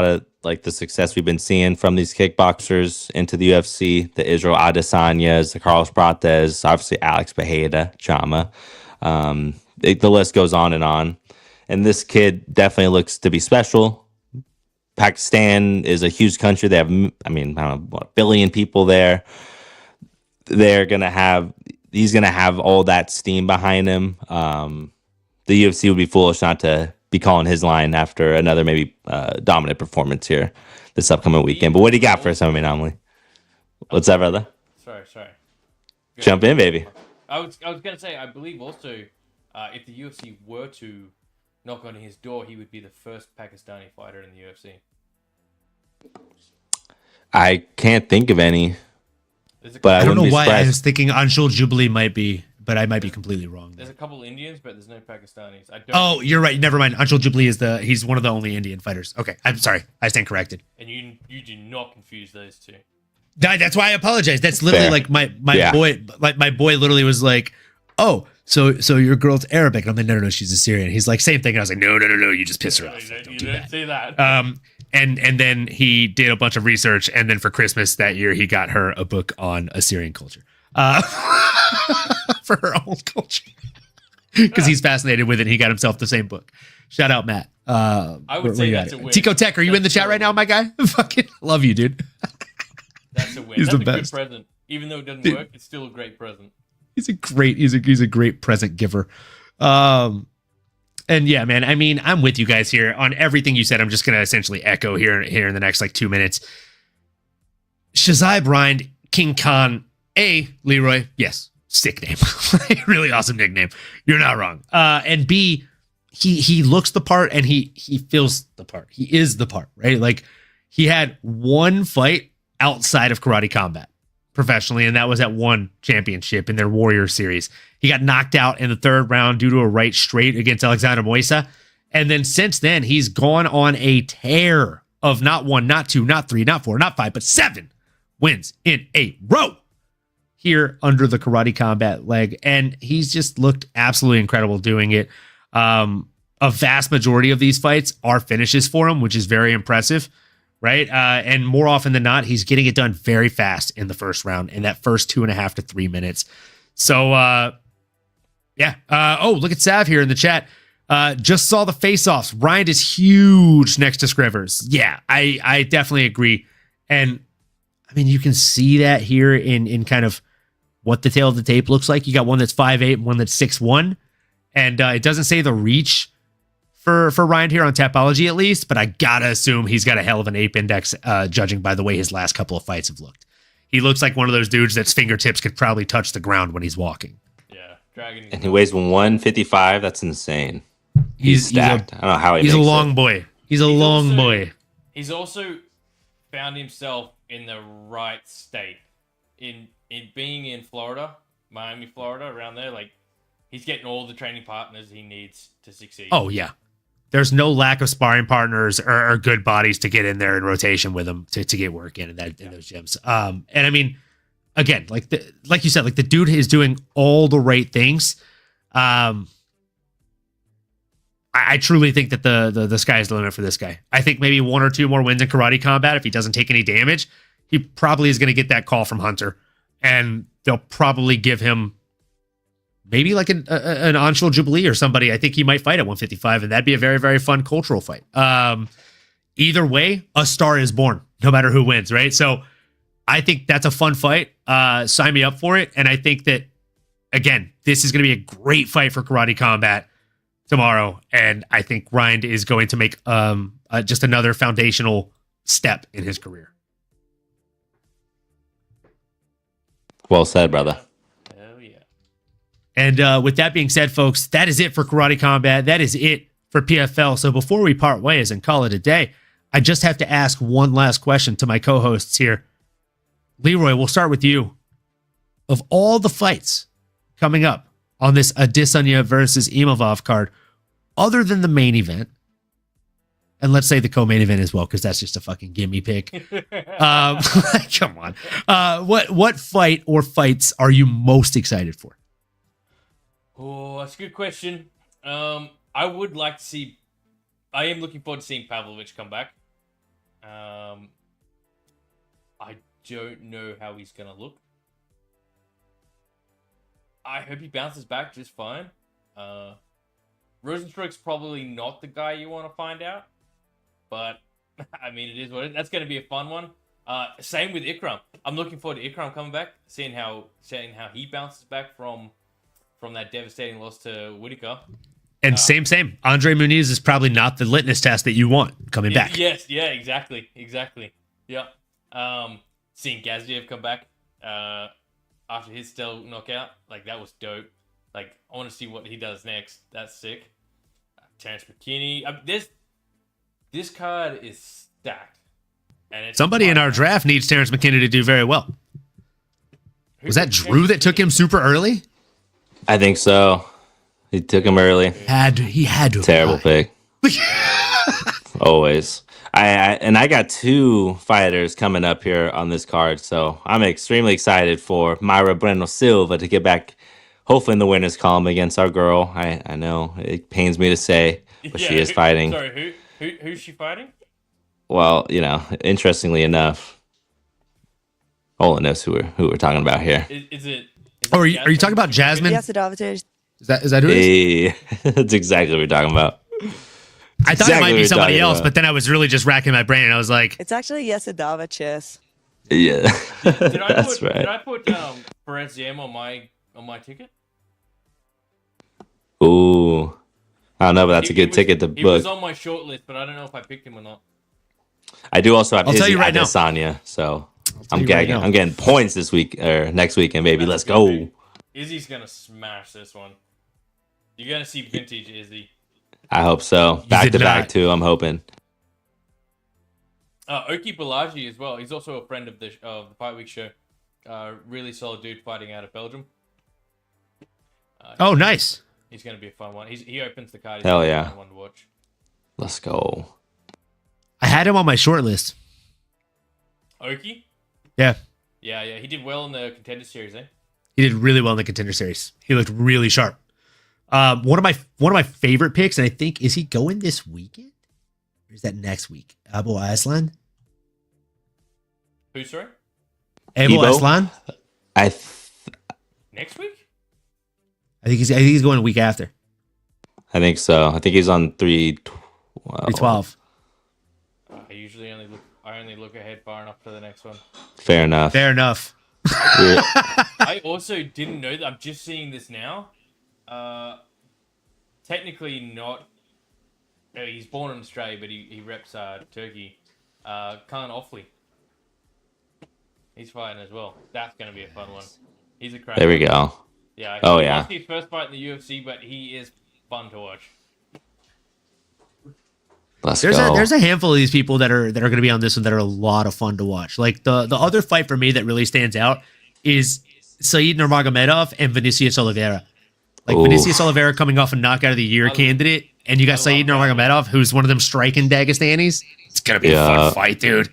of like the success we've been seeing from these kickboxers into the UFC. The Israel Adesanyas, the Carlos Prates, obviously Alex Bejeda, Chama. The list goes on. And this kid definitely looks to be special. Pakistan is a huge country. They have, I don't know, what, 1 billion people there. He's going to have all that steam behind him. The UFC would be foolish not to be calling his line after another maybe dominant performance here this upcoming weekend. But what do you got for us, MMAnomaly? What's that, brother? Sorry. Jump in, baby. I was going to say, I believe also, if the UFC were to knock on his door, he would be the first Pakistani fighter in the UFC. I can't think of any. But I don't know why I was thinking Anshul Jubilee might be, but I might be completely wrong. There's a couple Indians, but there's no Pakistanis. Oh, you're right. Never mind. Anshul Jubilee he's one of the only Indian fighters. Okay, I'm sorry. I stand corrected. And you do not confuse those two. That's why I apologize. That's literally Fair. like my boy. Like my boy literally was like, "Oh, so your girl's Arabic?" And I'm like, "No, she's Assyrian." He's like, "Same thing." And I was like, "No, you just piss her off. You didn't say that. And then he did a bunch of research, and then for Christmas that year, he got her a book on Assyrian culture, for her own culture, because he's fascinated with it. He got himself the same book. Shout out, Matt. I would say that's a win. Tico Tech, are you in the chat right now, my guy? Fucking love you, dude. That's a win. He's That's the a best. good present. Even though it doesn't work, it's still a great present. He's a great present giver. And yeah, man, I mean, I'm with you guys here on everything you said. I'm just going to essentially echo here in the next like 2 minutes. Shazai Bryant, King Khan, Leroy, yes, sick name. Really awesome nickname. You're not wrong. And B, he looks the part and he feels the part. He is the part, right? Like, he had one fight outside of karate combat professionally, and that was at one championship in their Warrior series. He got knocked out in the 3rd round due to a right straight against Alexander Moisa. And then since then, he's gone on a tear of not 1, not 2, not 3, not 4, not 5, but 7 wins in a row here under the karate combat leg. And he's just looked absolutely incredible doing it. A vast majority of these fights are finishes for him, which is very impressive. Right. And more often than not, he's getting it done very fast in the first round in that first 2.5 to 3 minutes. So, yeah. Oh, look at Sav here in the chat. Just saw the face-offs. Bryant is huge next to Scrivers. Yeah, I definitely agree. And I mean, you can see that here in kind of what the tail of the tape looks like. You got one that's 5'8" and one that's 6'1". And it doesn't say the reach for Ryan here on Tapology at least, but I gotta assume he's got a hell of an ape index, judging by the way his last couple of fights have looked. He looks like one of those dudes that's fingertips could probably touch the ground when he's walking. Yeah, Dragon. And he weighs 155. That's insane. He's stacked. I don't know how he's a long boy. He's a long boy. He's also found himself in the right state. In being in Florida, Miami, Florida, around there, like, he's getting all the training partners he needs to succeed. Oh, yeah. There's no lack of sparring partners or good bodies to get in there in rotation with him to get work in those gyms. And I mean, again, like you said, like, the dude is doing all the right things. I truly think that the sky is the limit for this guy. I think maybe 1 or 2 more wins in karate combat. If he doesn't take any damage, he probably is going to get that call from Hunter, and they'll probably give him maybe like an Anshul Jubilee or somebody. I think he might fight at 155, and that'd be a very, very fun cultural fight. Either way, a star is born, no matter who wins, right? So I think that's a fun fight. Sign me up for it. And I think that, again, this is going to be a great fight for karate combat tomorrow. And I think Ryan is going to make just another foundational step in his career. Well said, brother. Hell yeah. And with that being said, folks, that is it for Karate Combat. That is it for PFL. So before we part ways and call it a day, I just have to ask one last question to my co-hosts here. Leroy, we'll start with you. Of all the fights coming up on this Adesanya versus Imavov card, other than the main event, and let's say the co-main event as well, because that's just a fucking gimme pick. Come on. What fight or fights are you most excited for? Oh, that's a good question. I would like to see. I am looking forward to seeing Pavlovich come back. I don't know how he's gonna look. I hope he bounces back just fine. Rosenstruck's probably not the guy you want to find out, but I mean, it is what it is. That's going to be a fun one. Same with Ikram. I'm looking forward to Ikram coming back, seeing how he bounces back from that devastating loss to Whitaker. And same. Andre Muniz is probably not the litmus test that you want coming back. Yes, yeah, exactly. Yeah. Seeing Gaziev come back after his Stell knockout, like, that was dope. Like, I want to see what he does next. That's sick. Terrence McKinney. This card is stacked. And it's Somebody in our draft needs Terrence McKinney to do very well. Was that Drew that took him super early? I think so. He took him early. He had to. Terrible pick. Always. I got 2 fighters coming up here on this card, so I'm extremely excited for Mayra Bueno Silva to get back, hopefully in the winner's column against our girl. I know it pains me to say, but she is fighting. Sorry, who's she fighting? Well, interestingly enough, Olin knows who we're talking about here. Is it? Are you talking about Jasmine? Yes, Adavatage. Is that who it is? Hey, that's exactly what we're talking about. I thought it might be somebody else, but then I was really just racking my brain, and I was like, It's actually Yesidava Chess. Yeah, Did I that's put, right. Did I put Perez Zam on my ticket? Ooh, I don't know, but that's a He good was- ticket to He was book. on my short list, but I don't know if I picked him or not. I do also have I'll tell Izzy you right now. Adesanya, so I'm you right getting now. I'm getting points this week or next weekend, baby. Let's That's a good go. pick. Izzy's gonna smash this one. You're gonna see vintage Izzy. I hope so. Back did to back not. too. I'm hoping. Oki Balaji as well. He's also a friend of the Fight Week show. Really solid dude fighting out of Belgium. oh, nice. He's gonna be a fun one. He opens the card. He's Hell gonna be a yeah. fun one to watch. Let's go. I had him on my short list. Oki? Yeah. Yeah. He did well in the Contender Series, eh? He did really well in the Contender Series. He looked really sharp. One of my favorite picks, and I think, is he going this weekend? Or is that next week? Abu Aslan? Who, sorry? Abu Ebo? Aslan? Next week? I think he's going a week after. I think so. I think he's on 312. 312. I only look ahead far enough to the next one. Fair enough. Fair enough. I also didn't know that. I'm just seeing this now. Technically not. He's born in Australia, but he reps Turkey. Khan Offley. He's fighting as well. That's going to be a fun one. He's a crack. There we go. Yeah. Oh, he yeah. lost his first fight in the UFC, but he is fun to watch. Let's There's go. a handful of these people that are going to be on this one that are a lot of fun to watch. Like the other fight for me that really stands out is Said Nurmagomedov and Vinicius Oliveira. Like Ooh. Vinicius Oliveira coming off a knockout of the year candidate, and you got Said Nurmagomedov, who's one of them striking Dagestanis. It's gonna be a fun fight, dude.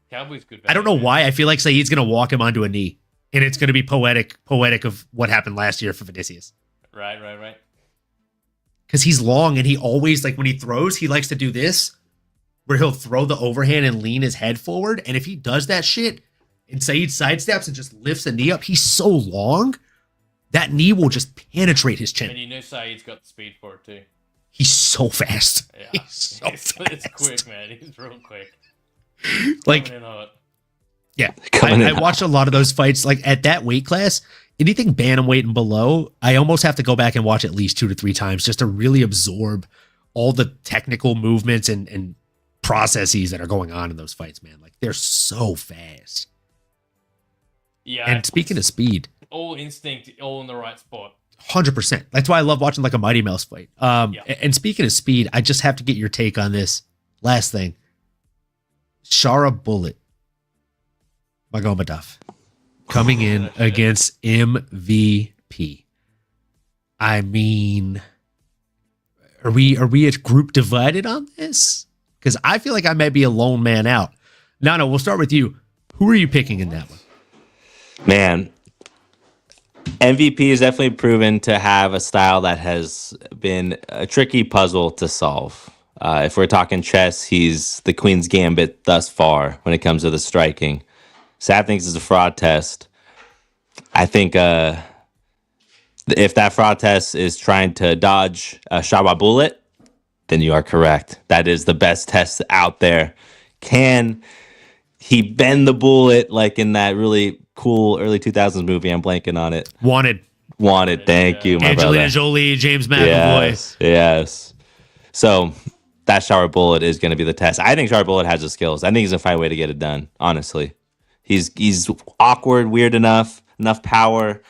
Cowboys good. I don't know why. I feel like Said's gonna walk him onto a knee, and it's gonna be poetic of what happened last year for Vinicius. Right. Because he's long, and he always, like, when he throws, he likes to do this, where he'll throw the overhand and lean his head forward. And if he does that shit, and Said sidesteps and just lifts the knee up, he's so long, that knee will just penetrate his And chin. you know Said's got the speed for it too. He's so fast. Yeah. He's so it's fast. quick, man. He's real quick. Like, Coming in hot. yeah. Coming I in watched a lot of those fights, like, at that weight class. Anything bantamweight and below, I almost have to go back and watch at least 2 to 3 times just to really absorb all the technical movements and processes that are going on in those fights, man. Like, they're so fast. Yeah. And speaking of speed, all instinct, all in the right spot. 100%. That's why I love watching like a Mighty Mouse fight. And speaking of speed, I just have to get your take on this. Last thing, Shara Bullet Magomedov coming in against MVP. I mean, are we a group divided on this? Because I feel like I might be a lone man out. Nano, we'll start with you. Who are you picking in that one? Man, MVP is definitely proven to have a style that has been a tricky puzzle to solve. If we're talking chess, he's the Queen's Gambit thus far when it comes to the striking. Sad things is a fraud test. I think if that fraud test is trying to dodge a Shaba bullet, then you are correct. That is the best test out there. Can he bend the bullet like in that really cool early 2000s movie? I'm blanking on it. Wanted. Thank you, my Angelina brother. Jolie, James McAvoy. Yes. So that Shower Bullet is going to be the test. I think Shower Bullet has the skills. I think he's going to find a way to get it done, honestly. He's awkward, weird enough power,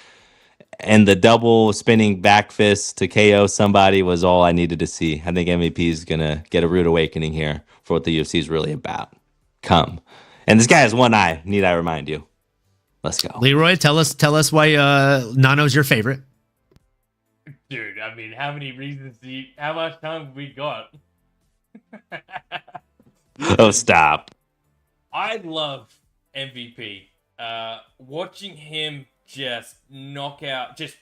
and the double spinning back fist to KO somebody was all I needed to see. I think MVP is going to get a rude awakening here for what the UFC is really about. Come. And this guy has one eye, need I remind you. Let's go. Leroy, tell us why Nano's your favorite. Dude, I mean, how many reasons how much time we got? Oh, stop. I love MVP. Watching him just knock out, just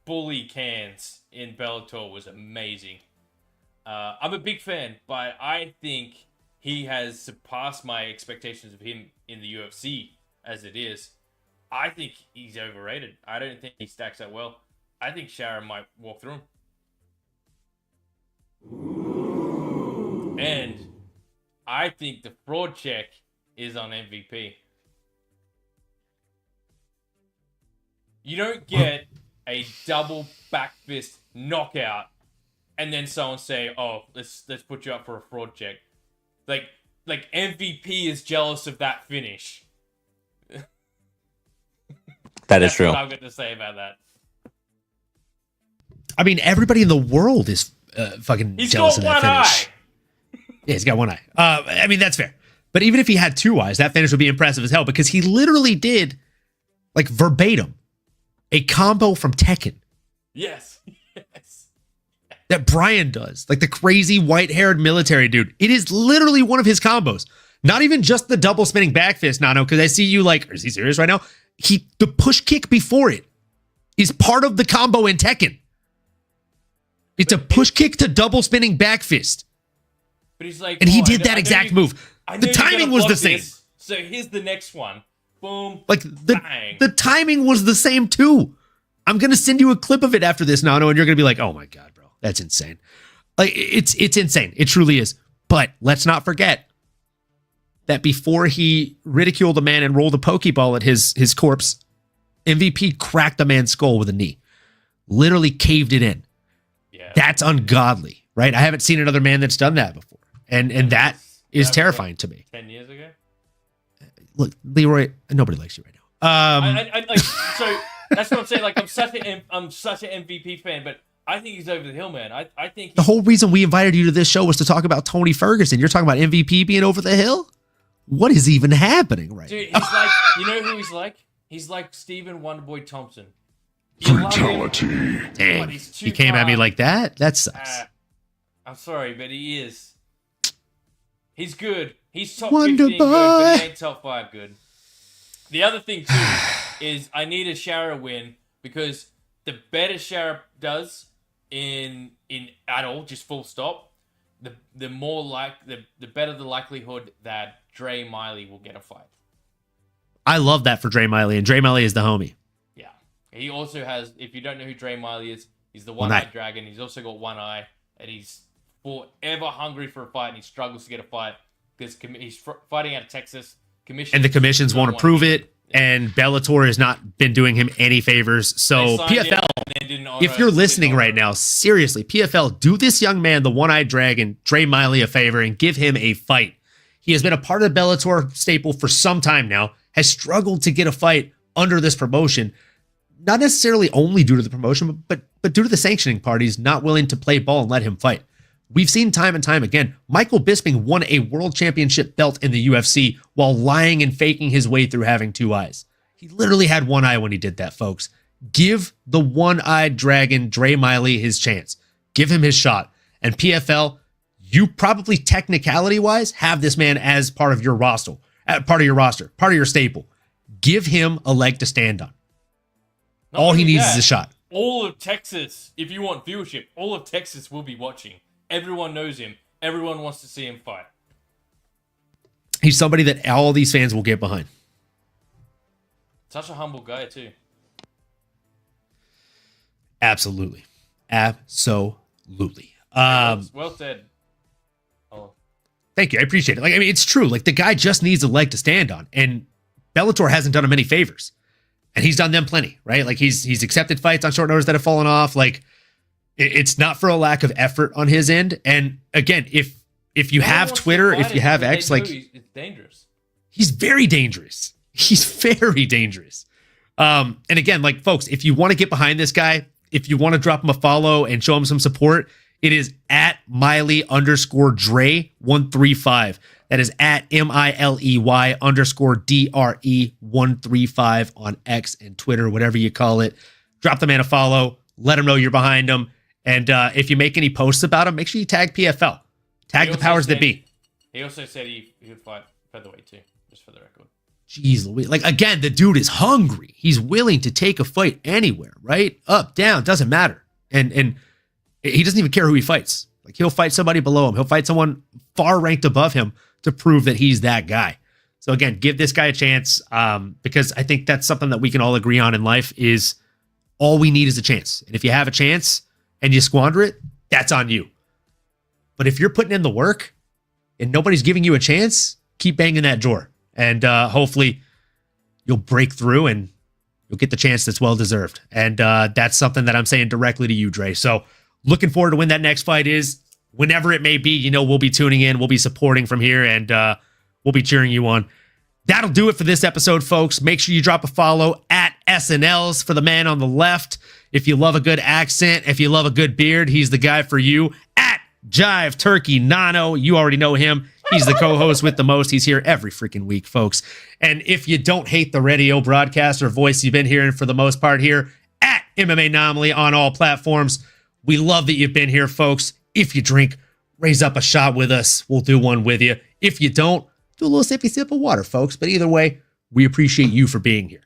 bully cans in Bellator was amazing. I'm a big fan, but I think he has surpassed my expectations of him in the UFC as it is. I think he's overrated. I don't think he stacks that well. I think Sharon might walk through him. And I think the fraud check is on MVP. You don't get a double back fist knockout and then someone say, "Oh, let's put you up for a fraud check." Like MVP is jealous of that finish. That is true. That's what I've got to say about that. I mean, everybody in the world is fucking He's jealous got of that one finish. eye. Yeah, he's got one eye. I mean, that's fair. But even if he had two eyes, that finish would be impressive as hell because he literally did, like verbatim, a combo from Tekken Yes. Yes. that Brian does. Like the crazy white-haired military dude. It is literally one of his combos. Not even just the double spinning back fist, Nano, because I see you like, is he serious right now? The push kick before it is part of the combo in Tekken. It's a push kick to double spinning back fist. But he's like, And he "Oh, did that exact move. I know The you're gonna timing was block the same. this, so here's the next one. Boom. Like bang. the timing was the same too. I'm gonna send you a clip of it after this, Nano, and you're gonna be like, "Oh my god, bro, that's insane!" Like it's insane. It truly is. But let's not forget that before he ridiculed a man and rolled a pokeball at his corpse, MVP cracked a man's skull with a knee, literally caved it in. Yeah. That's ungodly, right? I haven't seen another man that's done that before, and that is terrifying to me. 10 years ago. Look, Leroy, nobody likes you right now. I like, so that's what I'm saying. Like I'm such an MVP fan, but I think he's over the hill, man. I think The whole reason we invited you to this show was to talk about Tony Ferguson. You're talking about MVP being over the hill? What is even happening right dude, now? he's like, you know who he's like? He's like Stephen Wonderboy Thompson. You love him, Dang, but he's too he came at me calm. like that? That sucks. I'm sorry, but he is. He's good. He's top Wonder 15 good, but he Boy. ain't top 5 good. The other thing, too, is I need a Shara win because the better Shara does in at all, just full stop, the more the better the likelihood that Dre Miley will get a fight. I love that for Dre Miley, and Dre Miley is the homie. Yeah. He also has, if you don't know who Dre Miley is, he's the One eye. one-eyed dragon. He's also got one eye, and he's forever hungry for a fight, and he struggles to get a fight because he's fighting out of Texas. Commission And the commissions don't won't want approve him. it, and Bellator has not been doing him any favors. So They signed him PFL, and then didn't honor if you're it, listening didn't honor right it. now, seriously, PFL, do this young man, the one-eyed dragon, Dre Miley, a favor and give him a fight. He has been a part of the Bellator staple for some time now, has struggled to get a fight under this promotion. not necessarily only due to the promotion, but due to the sanctioning parties not willing to play ball and let him fight. We've seen time and time again, Michael Bisping won a world championship belt in the UFC while lying and faking his way through having two eyes. He literally had one eye when he did that, folks. Give the one-eyed dragon, Dre Miley, his chance. Give him his shot. And PFL, you probably technicality-wise have this man as part of your roster, part of your staple. Give him a leg to stand on. All he needs is a shot. All of Texas, if you want viewership, all of Texas will be watching. Everyone knows him. Everyone wants to see him fight. He's somebody that all these fans will get behind. Such a humble guy, too. Absolutely. Absolutely. Well said. Oh. Thank you. I appreciate it. Like, I mean, it's true. Like, the guy just needs a leg to stand on. And Bellator hasn't done him any favors. And he's done them plenty, right? Like, he's accepted fights on short notice that have fallen off. Like, it's not for a lack of effort on his end. And again, if you have Twitter, if you have X, like, it's dangerous. He's very dangerous. He's very dangerous. And again, like, folks, if you want to get behind this guy, if you want to drop him a follow and show him some support, it is at Miley_Dre135. That is at MILEY_DRE135 on X and Twitter, whatever you call it. Drop the man a follow. Let him know you're behind him. And if you make any posts about him, make sure you tag PFL. Tag the powers that be. He also said he would fight featherweight too, just for the record. Jeez Louise. Like, again, the dude is hungry. He's willing to take a fight anywhere, right? Up, down, doesn't matter. And he doesn't even care who he fights. Like, he'll fight somebody below him. He'll fight someone far ranked above him to prove that he's that guy. So again, give this guy a chance, because I think that's something that we can all agree on in life is all we need is a chance. And if you have a chance and you squander it, that's on you. But if you're putting in the work and nobody's giving you a chance, keep banging that door. And hopefully you'll break through and you'll get the chance that's well-deserved. And that's something that I'm saying directly to you, Dre. So looking forward to when that next fight is. Whenever it may be, you know, we'll be tuning in. We'll be supporting from here, and we'll be cheering you on. That'll do it for this episode, folks. Make sure you drop a follow at SNLs for the man on the left. If you love a good accent, if you love a good beard, he's the guy for you. At Jive Turkey Nano, you already know him. He's the co-host with the most. He's here every freaking week, folks. And if you don't hate the radio broadcast or voice you've been hearing for the most part here, at MMAnomaly on all platforms. We love that you've been here, folks. If you drink, raise up a shot with us. We'll do one with you. If you don't, do a little sippy sip of water, folks. But either way, we appreciate you for being here.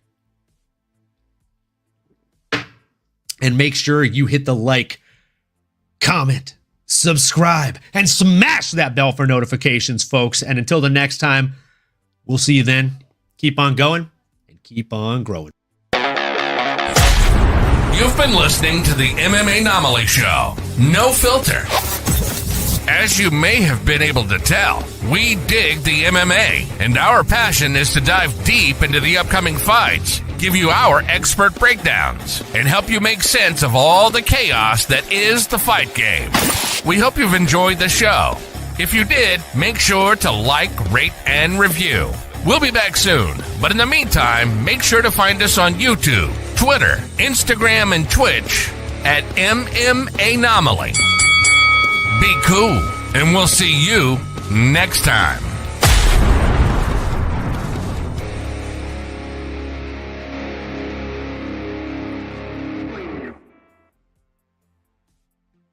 And make sure you hit the like, comment, subscribe, and smash that bell for notifications, folks. And until the next time, we'll see you then. Keep on going and keep on growing. You've been listening to the MMAnomaly Show. No filter. As you may have been able to tell, we dig the MMA, and our passion is to dive deep into the upcoming fights, give you our expert breakdowns, and help you make sense of all the chaos that is the fight game. We hope you've enjoyed the show. If you did, make sure to like, rate, and review. We'll be back soon, but in the meantime, make sure to find us on YouTube, Twitter, Instagram, and Twitch at MMAnomaly. Be cool, and we'll see you next time.